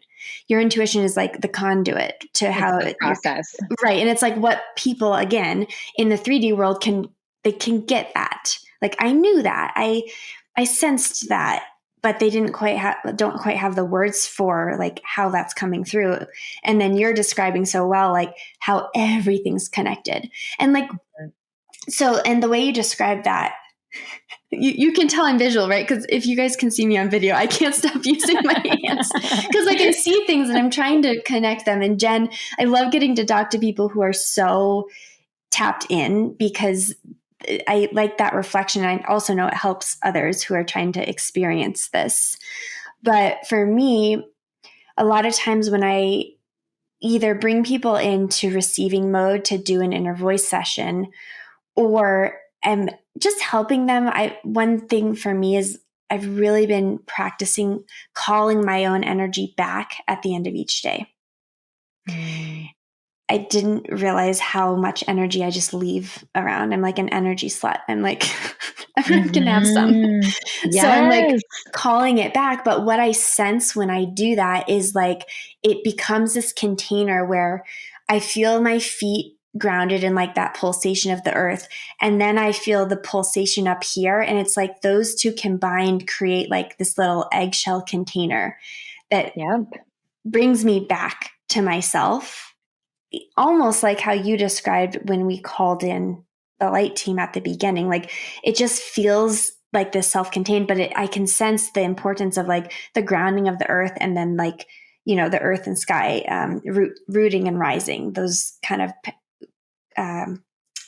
Your intuition is like the conduit to It's how the process. right. And it's like what people, again, in the 3D world they can get that. Like, I knew that. I sensed that, but they don't quite have the words for like how that's coming through. And then you're describing so well, like how everything's connected. And like, so, and the way you describe that, you can tell I'm visual, right? Because if you guys can see me on video, I can't stop using my hands because like I see things and I'm trying to connect them. And Jen, I love getting to talk to people who are so tapped in, because I like that reflection. I also know it helps others who are trying to experience this. But for me, a lot of times when I either bring people into receiving mode to do an inner voice session, or am just helping them, one thing for me is I've really been practicing calling my own energy back at the end of each day. I didn't realize how much energy I just leave around. I'm like an energy slut. I'm like, everyone can have some. Yes. So I'm like calling it back. But what I sense when I do that is like, it becomes this container where I feel my feet grounded in like that pulsation of the earth. And then I feel the pulsation up here. And it's like those two combined create like this little eggshell container that brings me back to myself. Almost like how you described when we called in the light team at the beginning. Like, it just feels like this self-contained, but I can sense the importance of like the grounding of the earth, and then like, the earth and sky, rooting and rising, those kind of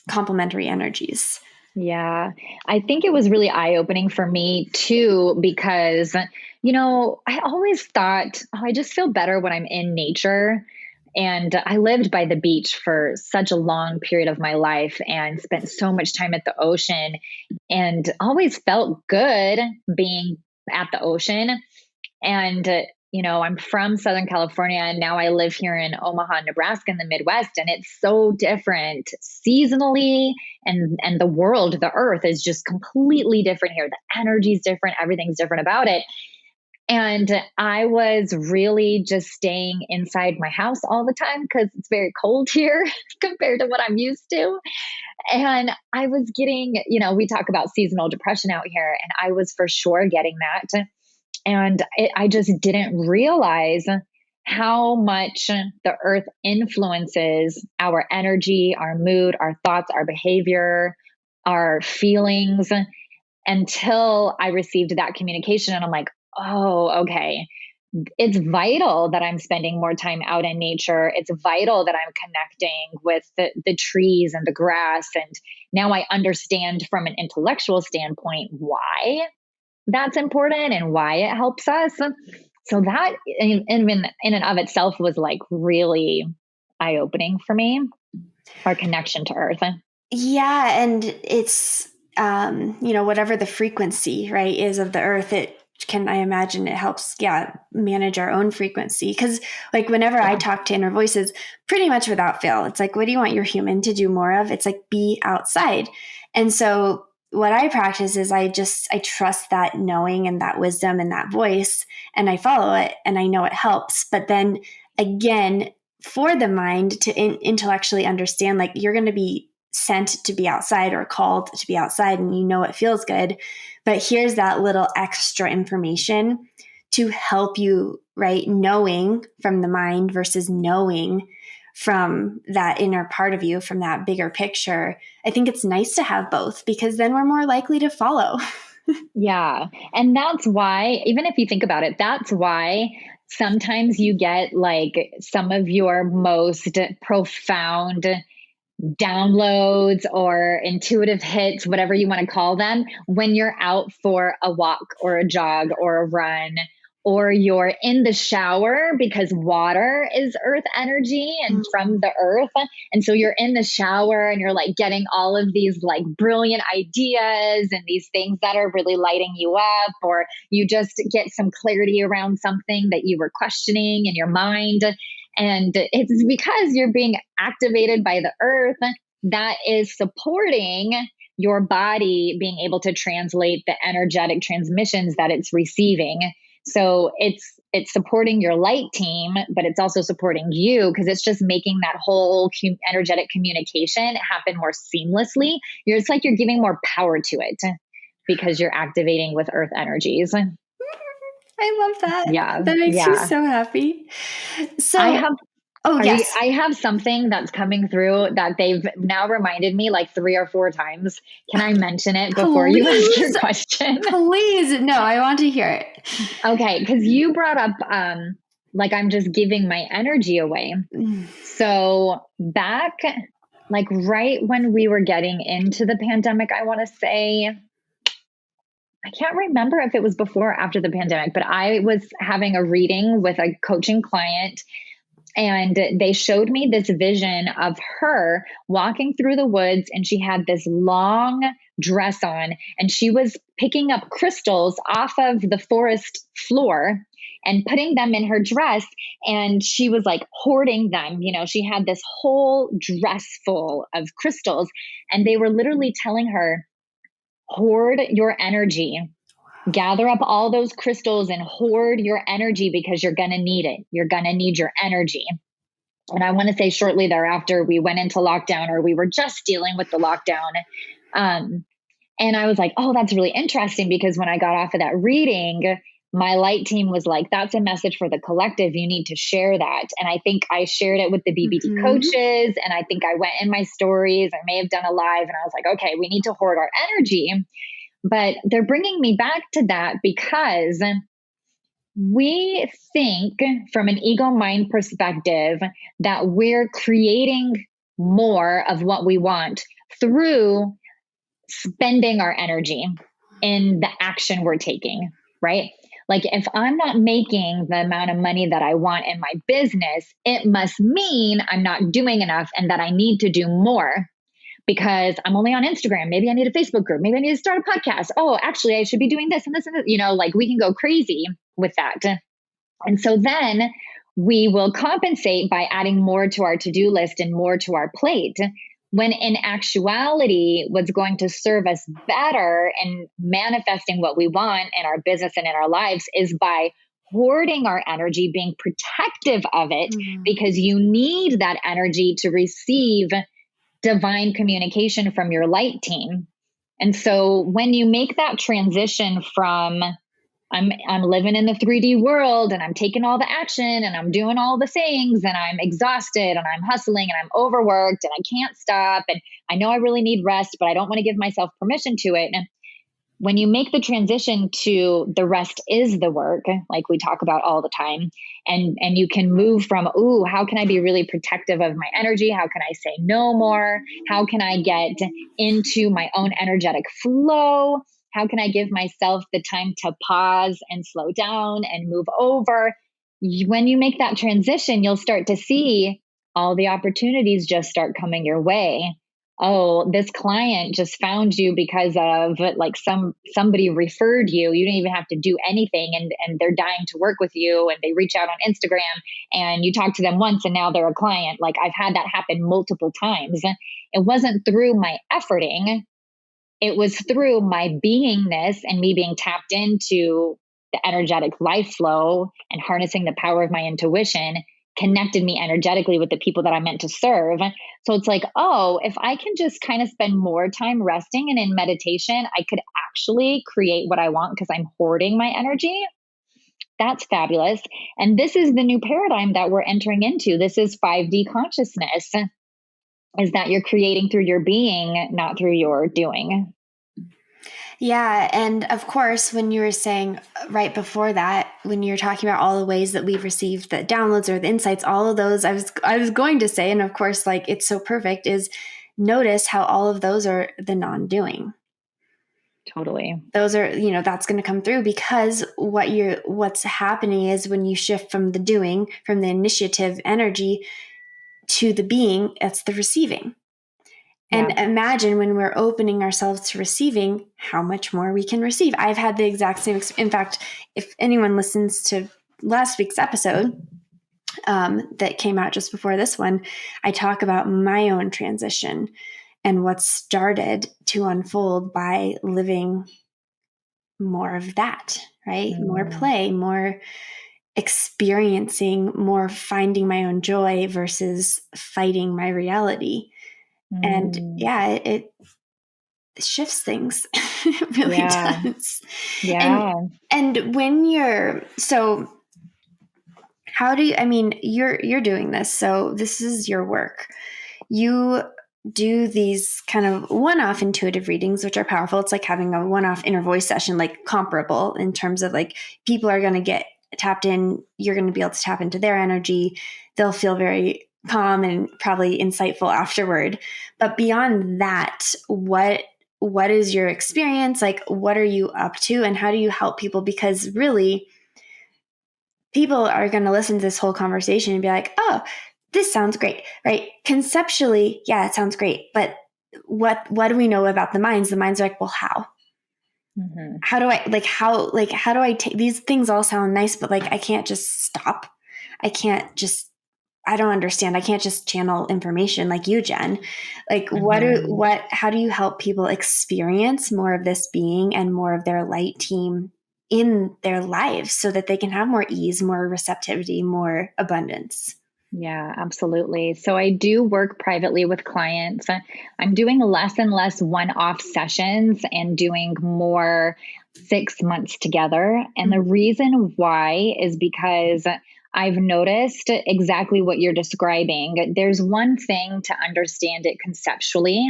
complementary energies. Yeah, I think it was really eye-opening for me too, because, I always thought, oh, I just feel better when I'm in nature. And I lived by the beach for such a long period of my life and spent so much time at the ocean, and always felt good being at the ocean. And, I'm from Southern California, and now I live here in Omaha, Nebraska in the Midwest. And it's so different seasonally, and the world, the earth is just completely different here. The energy is different. Everything's different about it. And I was really just staying inside my house all the time because it's very cold here compared to what I'm used to. And I was getting, we talk about seasonal depression out here, and I was for sure getting that. And I just didn't realize how much the earth influences our energy, our mood, our thoughts, our behavior, our feelings, until I received that communication. And I'm like, oh, okay. It's vital that I'm spending more time out in nature. It's vital that I'm connecting with the trees and the grass. And now I understand from an intellectual standpoint why that's important and why it helps us. So that in and of itself was like really eye-opening for me, our connection to earth. Yeah. And it's, whatever the frequency, right, is of the earth, I imagine it helps, manage our own frequency. Cause like whenever I talk to inner voices, pretty much without fail, it's like, what do you want your human to do more of? It's like, be outside. And so what I practice is I trust that knowing and that wisdom and that voice, and I follow it, and I know it helps. But then again, for the mind to intellectually understand, like, you're going to be sent to be outside or called to be outside, and it feels good, but here's that little extra information to help you, right? Knowing from the mind versus knowing from that inner part of you, from that bigger picture. I think it's nice to have both, because then we're more likely to follow. Yeah. And that's why, even if you think about it, that's why sometimes you get like some of your most profound downloads or intuitive hits, whatever you want to call them, when you're out for a walk or a jog or a run, or you're in the shower because water is earth energy and from the earth. And so you're in the shower and you're like getting all of these like brilliant ideas and these things that are really lighting you up, or you just get some clarity around something that you were questioning in your mind. And it's because you're being activated by the earth that is supporting your body being able to translate the energetic transmissions that it's receiving. So it's supporting your light team, but it's also supporting you because it's just making that whole energetic communication happen more seamlessly. It's like you're giving more power to it because you're activating with earth energies. I love that. Yeah. That makes me Yeah. so happy. I So, have yes. I have something that's coming through that they've now reminded me like 3 or 4 times. Can I mention it before you ask your Please, question? please. No, I want to hear it. Okay, because you brought up like I'm just giving my energy away. So back like right when we were getting into the pandemic, I want to say, I can't remember if it was before or after the pandemic, but I was having a reading with a coaching client. And they showed me this vision of her walking through the woods, and she had this long dress on, and she was picking up crystals off of the forest floor and putting them in her dress. And she was like hoarding them. You know, she had this whole dress full of crystals, and they were literally telling her, hoard your energy. Gather up all those crystals and hoard your energy because you're going to need it. You're going to need your energy. And I want to say shortly thereafter, we went into lockdown, or we were just dealing with the lockdown. And I was like, oh, that's really interesting, because when I got off of that reading, my light team was like, that's a message for the collective. You need to share that. And I think I shared it with the BBT coaches. And I think I went in my stories. I may have done a live, and I was like, okay, we need to hoard our energy. But they're bringing me back to that because we think from an ego mind perspective that we're creating more of what we want through spending our energy in the action we're taking, right? Like if I'm not making the amount of money that I want in my business, it must mean I'm not doing enough and that I need to do more because I'm only on Instagram. Maybe I need a Facebook group. Maybe I need to start a podcast. Oh, actually, I should be doing this and this and this. You know, like we can go crazy with that. And so then we will compensate by adding more to our to-do list and more to our plate. When in actuality, what's going to serve us better and manifesting what we want in our business and in our lives is by hoarding our energy, being protective of it, because you need that energy to receive divine communication from your light team. And so when you make that transition from I'm living in the 3D world and I'm taking all the action and I'm doing all the things and I'm exhausted and I'm hustling and I'm overworked and I can't stop and I know I really need rest, but I don't want to give myself permission to it. And when you make the transition to the rest is the work, like we talk about all the time, and you can move from, ooh, how can I be really protective of my energy? How can I say no more? How can I get into my own energetic flow? How can I give myself the time to pause and slow down and move over? When you make that transition, you'll start to see all the opportunities just start coming your way. Oh, this client just found you because of like somebody referred you. You didn't even have to do anything, and they're dying to work with you, and they reach out on Instagram and you talk to them once and now they're a client. Like I've had that happen multiple times. It wasn't through my efforting. It was through my beingness and me being tapped into the energetic life flow and harnessing the power of my intuition connected me energetically with the people that I meant to serve. So it's like, oh, if I can just kind of spend more time resting and in meditation, I could actually create what I want because I'm hoarding my energy. That's fabulous. And this is the new paradigm that we're entering into. This is 5D consciousness, is that you're creating through your being, not through your doing. Yeah. And of course, when you were saying right before that, when you're talking about all the ways that we've received the downloads or the insights, all of those, I was going to say, and of course, like it's so perfect, is notice how all of those are the non-doing. Totally. Those are, that's going to come through, because what's happening is when you shift from the doing, from the initiative energy to the being, that's the receiving. And Yeah. imagine when we're opening ourselves to receiving, how much more we can receive. I've had the exact same. In fact, if anyone listens to last week's episode that came out just before this one, I talk about my own transition and what started to unfold by living more of that, right? More Mm, play, more experiencing, more finding my own joy versus fighting my reality. And mm, yeah, it shifts things. It really yeah. does. And Yeah. when you're so how do you, I mean, you're doing this, so this is your work. You do these kind of one-off intuitive readings, which are powerful. It's like having a one-off inner voice session, like comparable in terms of like people are going to get tapped in. You're going to be able to tap into their energy. They'll feel very calm and probably insightful afterward. But beyond that, what is your experience? Like, what are you up to, and how do you help people? Because really, people are going to listen to this whole conversation and be like, oh, this sounds great, right? Conceptually, yeah, it sounds great. But what do we know about the minds? The minds are like, well, how? Mm-hmm. How do I take these things? All sound nice, but like, I can't just stop. I can't just, I don't understand. I can't just channel information like you, Jen. Like, Mm-hmm. how do you help people experience more of this being and more of their light team in their lives so that they can have more ease, more receptivity, more abundance? Yeah, absolutely. So I do work privately with clients. I'm doing less and less one-off sessions and doing more 6 months together. And the reason why is because I've noticed exactly what you're describing. There's one thing to understand it conceptually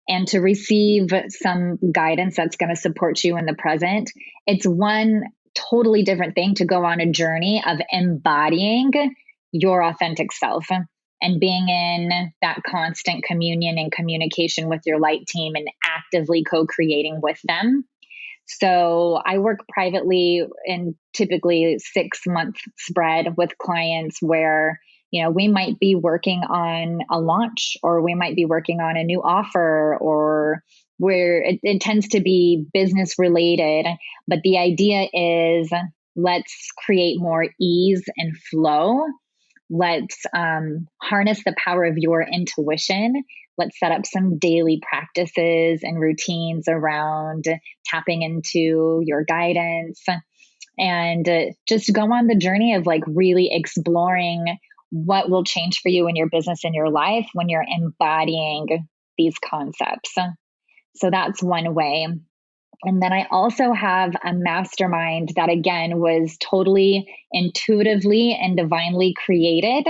and to receive some guidance that's going to support you in the present. It's one totally different thing to go on a journey of embodying your authentic self and being in that constant communion and communication with your light team and actively co-creating with them. So I work privately in typically 6 month spread with clients where, we might be working on a launch, or we might be working on a new offer, or where it tends to be business related. But the idea is, let's create more ease and flow. Let's harness the power of your intuition. Let's set up some daily practices and routines around tapping into your guidance, and just go on the journey of like really exploring what will change for you in your business and your life when you're embodying these concepts. So that's one way. And then I also have a mastermind that, again, was totally intuitively and divinely created.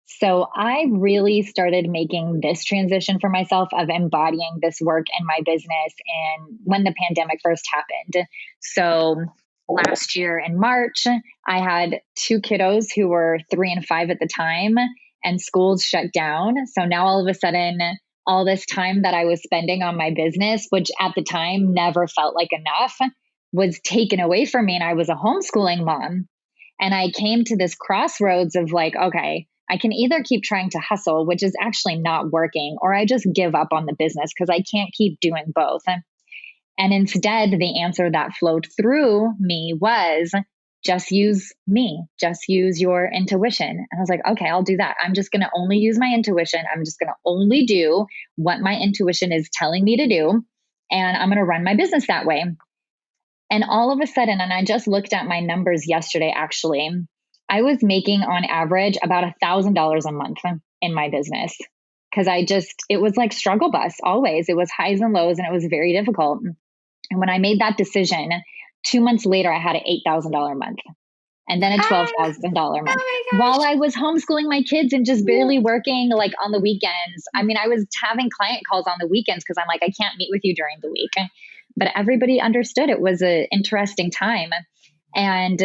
So I really started making this transition for myself of embodying this work in my business and when the pandemic first happened. So last year in March, I had two kiddos who were 3 and 5 at the time, and schools shut down. So now all of a sudden, all this time that I was spending on my business, which at the time never felt like enough, was taken away from me. And I was a homeschooling mom. And I came to this crossroads of like, okay, I can either keep trying to hustle, which is actually not working, or I just give up on the business because I can't keep doing both. And instead, the answer that flowed through me was just use me, just use your intuition. And I was like, okay, I'll do that. I'm just going to only use my intuition. I'm just going to only do what my intuition is telling me to do. And I'm going to run my business that way. And all of a sudden, and I just looked at my numbers yesterday, actually, I was making on average about $1,000 a month in my business because it was like struggle bus always. It was highs and lows and it was very difficult. And when I made that decision, 2 months later, I had an $8,000 a month and then a $12,000 a month Oh my while gosh. I was homeschooling my kids and just Yeah. barely working like on the weekends. I mean, I was having client calls on the weekends because I'm like, I can't meet with you during the week. But everybody understood it was an interesting time. And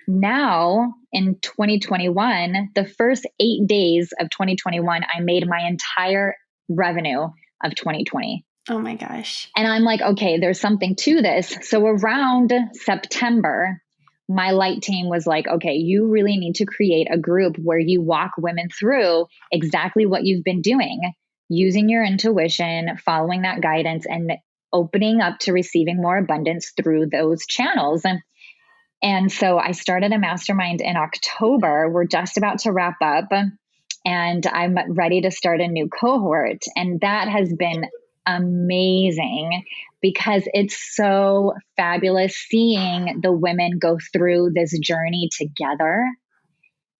now in 2021, the first 8 days of 2021, I made my entire revenue of 2020. Oh my gosh. And I'm like, okay, there's something to this. So around September, my light team was like, okay, you really need to create a group where you walk women through exactly what you've been doing, using your intuition, following that guidance, and opening up to receiving more abundance through those channels. And so I started a mastermind in October. We're just about to wrap up, and I'm ready to start a new cohort. And that has been amazing because it's so fabulous seeing the women go through this journey together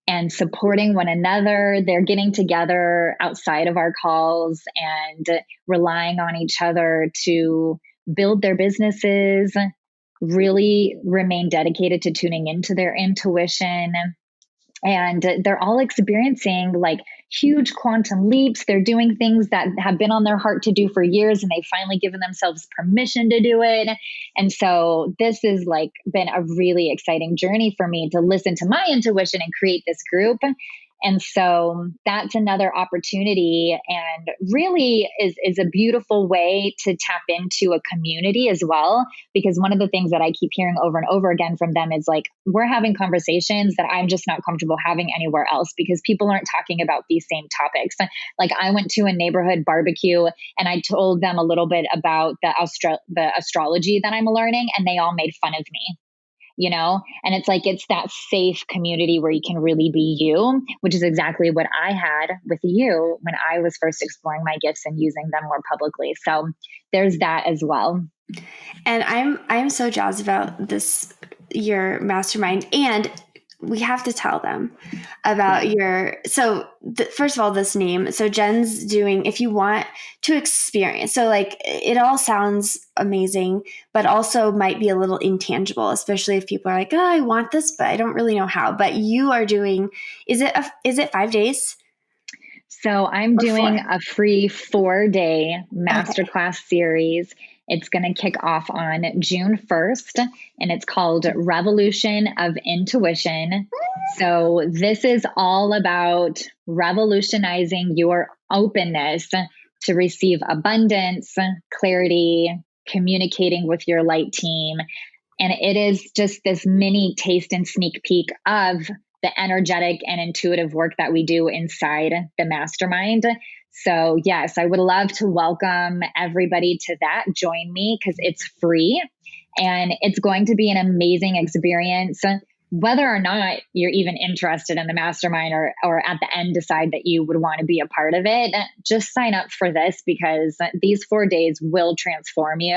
and supporting one another. They're getting together outside of our calls and relying on each other to build their businesses, really remain dedicated to tuning into their intuition. And they're all experiencing like huge quantum leaps. They're doing things that have been on their heart to do for years, and they've finally given themselves permission to do it. And so this has like been a really exciting journey for me to listen to my intuition and create this group. And so that's another opportunity, and really is a beautiful way to tap into a community as well. Because one of the things that I keep hearing over and over again from them is like, we're having conversations that I'm just not comfortable having anywhere else because people aren't talking about these same topics. Like I went to a neighborhood barbecue and I told them a little bit about the astrology that I'm learning, and they all made fun of me. And it's like, it's that safe community where you can really be you, which is exactly what I had with you when I was first exploring my gifts and using them more publicly. So there's that as well. And I'm so jazzed about this, your mastermind, and we have to tell them about first of all, this name. So Jen's doing, if you want to experience, so like it all sounds amazing, but also might be a little intangible, especially if people are like, oh, I want this, but I don't really know how. But you are doing, is it 5 days? So I'm doing a free 4-day masterclass series. It's going to kick off on June 1st, and it's called Revolution of Intuition. So this is all about revolutionizing your openness to receive abundance, clarity, communicating with your light team. And it is just this mini taste and sneak peek of the energetic and intuitive work that we do inside the mastermind. So yes, I would love to welcome everybody to that. Join me because it's free and it's going to be an amazing experience. Whether or not you're even interested in the mastermind or at the end decide that you would want to be a part of it, just sign up for this because these 4 days will transform you,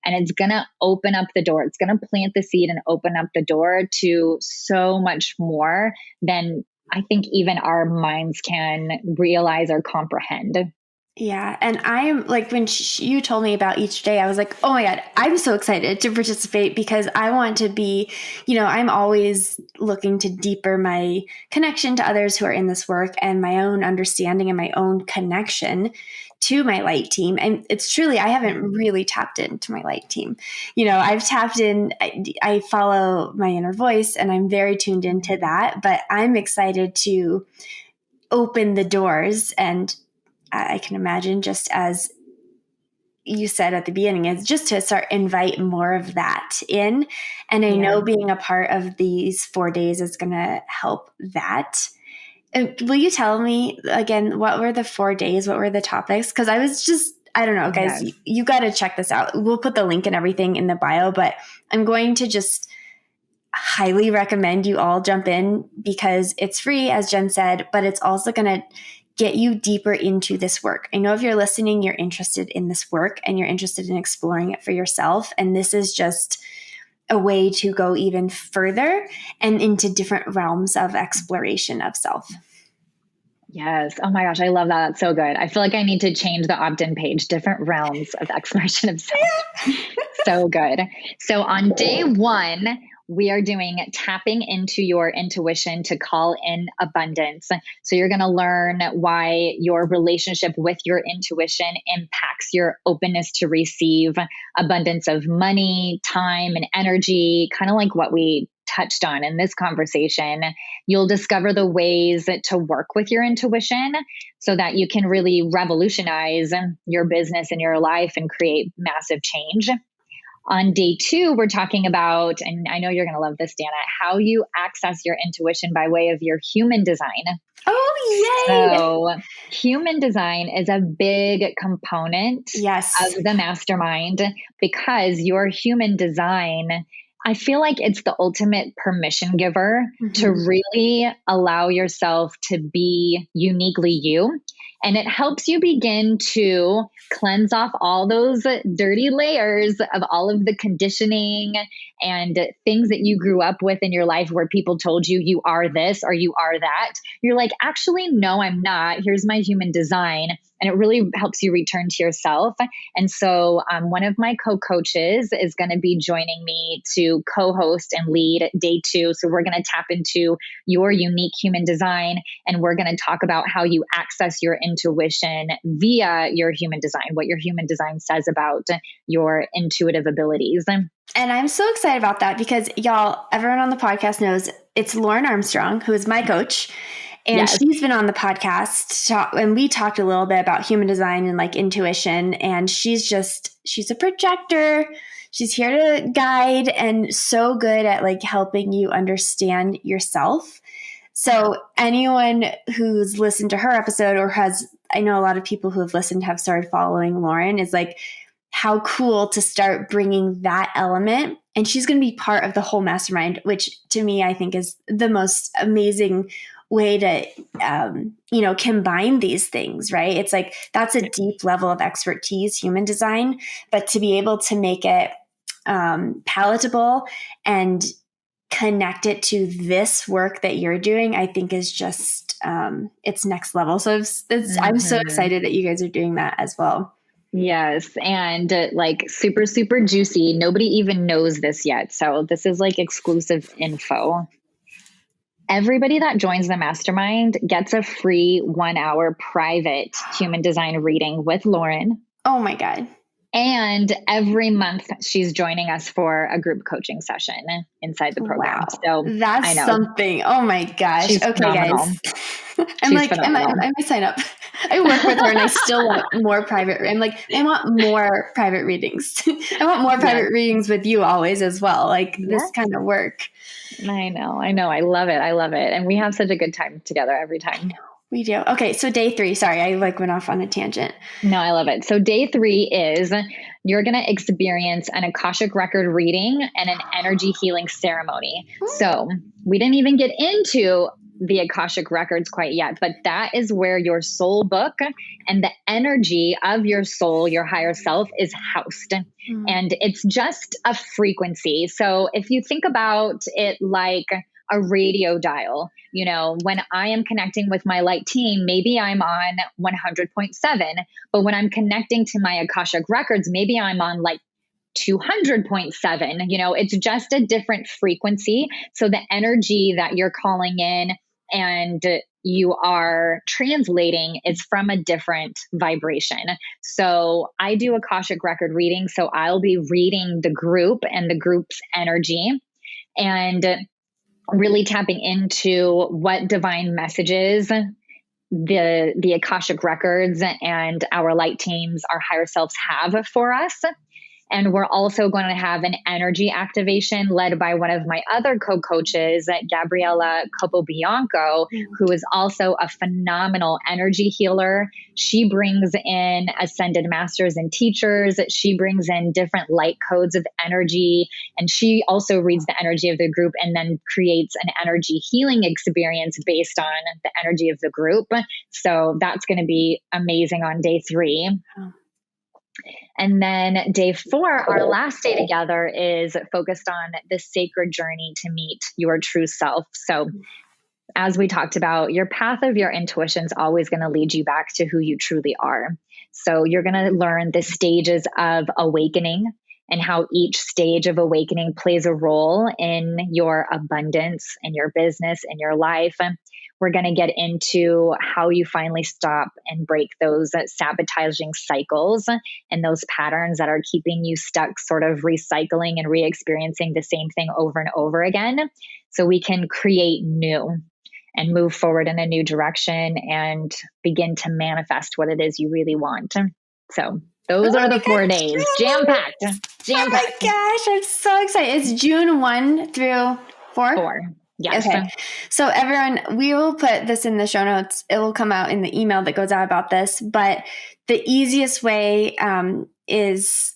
and it's going to open up the door. It's going to plant the seed and open up the door to so much more than I think even our minds can realize or comprehend. Yeah. And I'm like, when you told me about each day, I was like, oh my God, I'm so excited to participate because I want to be, I'm always looking to deeper my connection to others who are in this work and my own understanding and my own connection to my light team. And it's truly, I haven't really tapped into my light team. I've tapped in, I follow my inner voice and I'm very tuned into that, but I'm excited to open the doors. And I can imagine, just as you said at the beginning, is just to start invite more of that in. And I know being a part of these 4 days is going to help that. Will you tell me again, what were the 4 days? What were the topics? Because I was just, I don't know, guys, you got to check this out. We'll put the link and everything in the bio, but I'm going to just highly recommend you all jump in because it's free, as Jen said, but it's also going to get you deeper into this work. I know if you're listening, you're interested in this work and you're interested in exploring it for yourself. And this is just a way to go even further and into different realms of exploration of self. Yes. Oh my gosh. I love that. That's so good. I feel like I need to change the opt-in page, different realms of exploration of self. So good. So on day 1, we are doing tapping into your intuition to call in abundance. So you're going to learn why your relationship with your intuition impacts your openness to receive abundance of money, time, and energy, kind of like what we touched on in this conversation, you'll discover the ways to work with your intuition so that you can really revolutionize your business and your life and create massive change. On day 2, we're talking about, and I know you're going to love this, Dana, how you access your intuition by way of your human design. Oh, yay! So human design is a big component Yes. of the mastermind, because your human design, I feel like it's the ultimate permission giver to really allow yourself to be uniquely you. And it helps you begin to cleanse off all those dirty layers of all of the conditioning and things that you grew up with in your life where people told you you are this or you are that. You're like, actually, no, I'm not. Here's my human design. And it really helps you return to yourself. And so one of my co-coaches is going to be joining me to co-host and lead day 2. So we're going to tap into your unique human design, and we're going to talk about how you access your intuition via your human design, what your human design says about your intuitive abilities. And I'm so excited about that because y'all, everyone on the podcast knows it's Lauren Armstrong, who is my coach. And Yes. she's been on the podcast and we talked a little bit about human design and like intuition. And she's a projector. She's here to guide and so good at like helping you understand yourself. So anyone who's listened to her episode or I know a lot of people who have listened have started following Lauren, is like, how cool to start bringing that element. And she's going to be part of the whole mastermind, which to me, I think is the most amazing way to, combine these things, right? It's like, that's a deep level of expertise, human design, but to be able to make it palatable and connect it to this work that you're doing, I think is just, it's next level. So I'm so excited that you guys are doing that as well. Yes. And like super, super juicy. Nobody even knows this yet. So this is like exclusive info. Everybody that joins the mastermind gets a free 1-hour private human design reading with Lauren. Oh my God. And every month she's joining us for a group coaching session inside the program. Wow. So that's something. Oh my gosh. She's okay, phenomenal. Guys. I'm like, I might sign up. I work with her and I still want more private. I'm like, I want more private readings. I want more private readings with you always as well. Like this kind of work. I know. I love it. And we have such a good time together every time. We do. Okay. So day 3, sorry, I went off on a tangent. No, I love it. So day 3 is you're going to experience an Akashic record reading and an energy healing ceremony. So we didn't even get into the Akashic records quite yet, but that is where your soul book and the energy of your soul, your higher self, is housed. And it's just a frequency. So if you think about it like a radio dial, when I am connecting with my light team, maybe I'm on 100.7, but when I'm connecting to my Akashic records, maybe I'm on like 200.7, it's just a different frequency. So the energy that you're calling in and you are translating is from a different vibration. So I do Akashic record reading. So I'll be reading the group and the group's energy and really tapping into what divine messages the Akashic records and our light teams, our higher selves, have for us. And we're also going to have an energy activation led by one of my other co-coaches, Gabriella Capobianco, who is also a phenomenal energy healer. She brings in ascended masters and teachers. She brings in different light codes of energy. And she also reads the energy of the group and then creates an energy healing experience based on the energy of the group. So that's going to be amazing on day 3. And then day 4, our last day together, is focused on the sacred journey to meet your true self. So as we talked about, your path of your intuition is always going to lead you back to who you truly are. So you're going to learn the stages of awakening and how each stage of awakening plays a role in your abundance, in your business, in your life. We're going to get into how you finally stop and break those sabotaging cycles and those patterns that are keeping you stuck, sort of recycling and re-experiencing the same thing over and over again, so we can create new and move forward in a new direction and begin to manifest what it is you really want. So those are the 4 days. Jam-packed. Oh my gosh, I'm so excited. It's June 1 through 4? 4. Yes. Okay. So everyone, we will put this in the show notes. It will come out in the email that goes out about this. But the easiest way is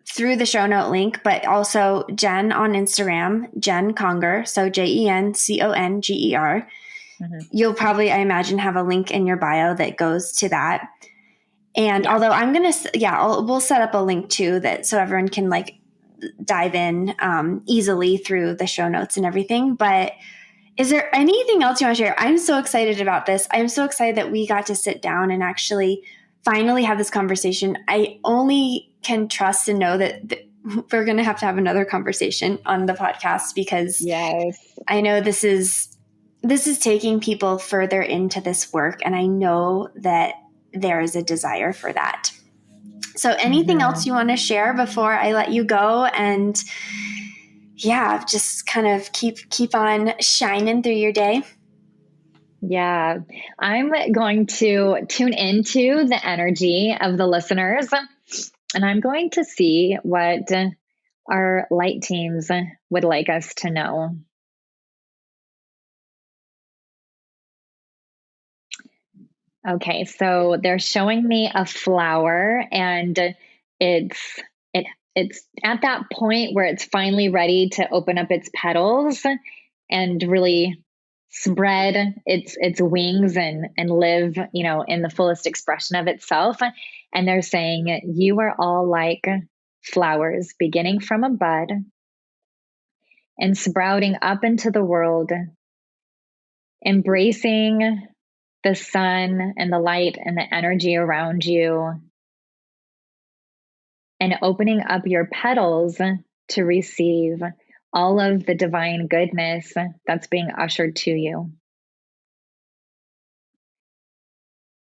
through the show note link, but also Jen on Instagram, Jen Conger. So JenConger. Mm-hmm. You'll probably, I imagine, have a link in your bio that goes to that. And although I'm going to, we'll set up a link too, that so everyone can like dive in easily through the show notes and everything. But is there anything else you want to share? I'm so excited about this. I'm so excited that we got to sit down and actually finally have this conversation. I only can trust and know that we're going to have another conversation on the podcast, because yes, I know this is taking people further into this work. And I know that there is a desire for that. So anything else you want to share before I let you go? And yeah, just kind of keep on shining through your day. Yeah, I'm going to tune into the energy of the listeners, and I'm going to see what our light teams would like us to know. Okay, so they're showing me a flower, and it's at that point where it's finally ready to open up its petals and really spread its wings and live, in the fullest expression of itself. And they're saying, you are all like flowers beginning from a bud and sprouting up into the world, embracing the sun and the light and the energy around you, and opening up your petals to receive all of the divine goodness that's being ushered to you.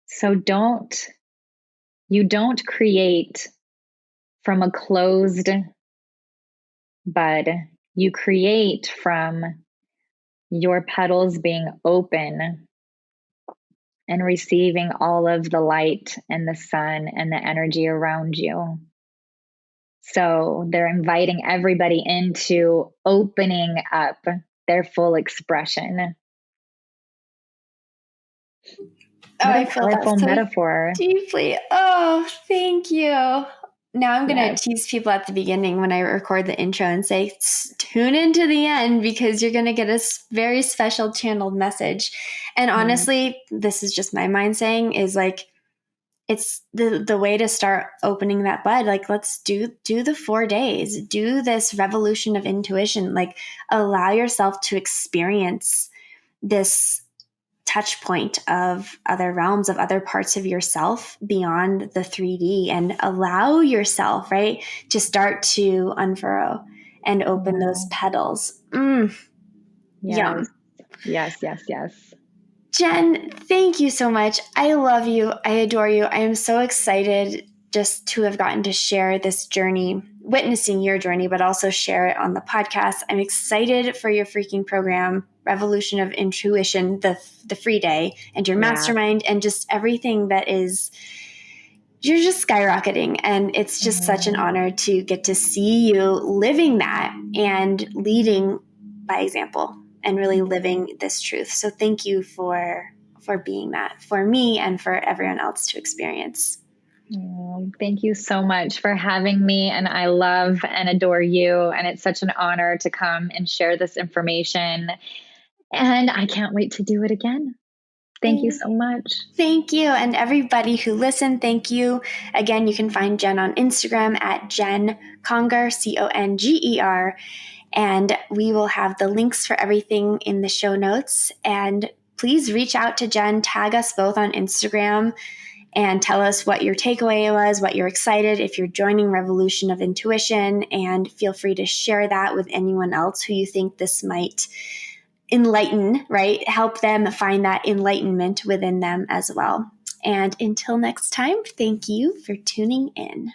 So you don't create from a closed bud. You create from your petals being open and receiving all of the light and the sun and the energy around you. So they're inviting everybody into opening up their full expression. What a powerful metaphor. Deeply. Oh, thank you. Now I'm going to tease people at the beginning when I record the intro and say, tune into the end, because you're going to get a very special channeled message. And honestly, this is just my mind saying, is like, it's the way to start opening that bud. Like, let's do the 4 days, do this revolution of intuition, like allow yourself to experience this touch point of other realms, of other parts of yourself beyond the 3D, and allow yourself, right, to start to unfurrow and open those petals. Yum. Yes. Jen, thank you so much. I love you. I adore you. I am so excited just to have gotten to share this journey, witnessing your journey, but also share it on the podcast. I'm excited for your freaking program, Revolution of Intuition, the free day, and your mastermind, and just everything that is, you're just skyrocketing. And it's just such an honor to get to see you living that and leading by example and really living this truth. So thank you for being that for me and for everyone else to experience. Thank you so much for having me. And I love and adore you. And it's such an honor to come and share this information. And I can't wait to do it again. Thank you so much. Thank you. And everybody who listened, thank you. Again, you can find Jen on Instagram at Jen Conger, Conger. And we will have the links for everything in the show notes. And please reach out to Jen, tag us both on Instagram, and tell us what your takeaway was, what you're excited if you're joining Revolution of Intuition, and feel free to share that with anyone else who you think this might enlighten, right? Help them find that enlightenment within them as well. And until next time, thank you for tuning in.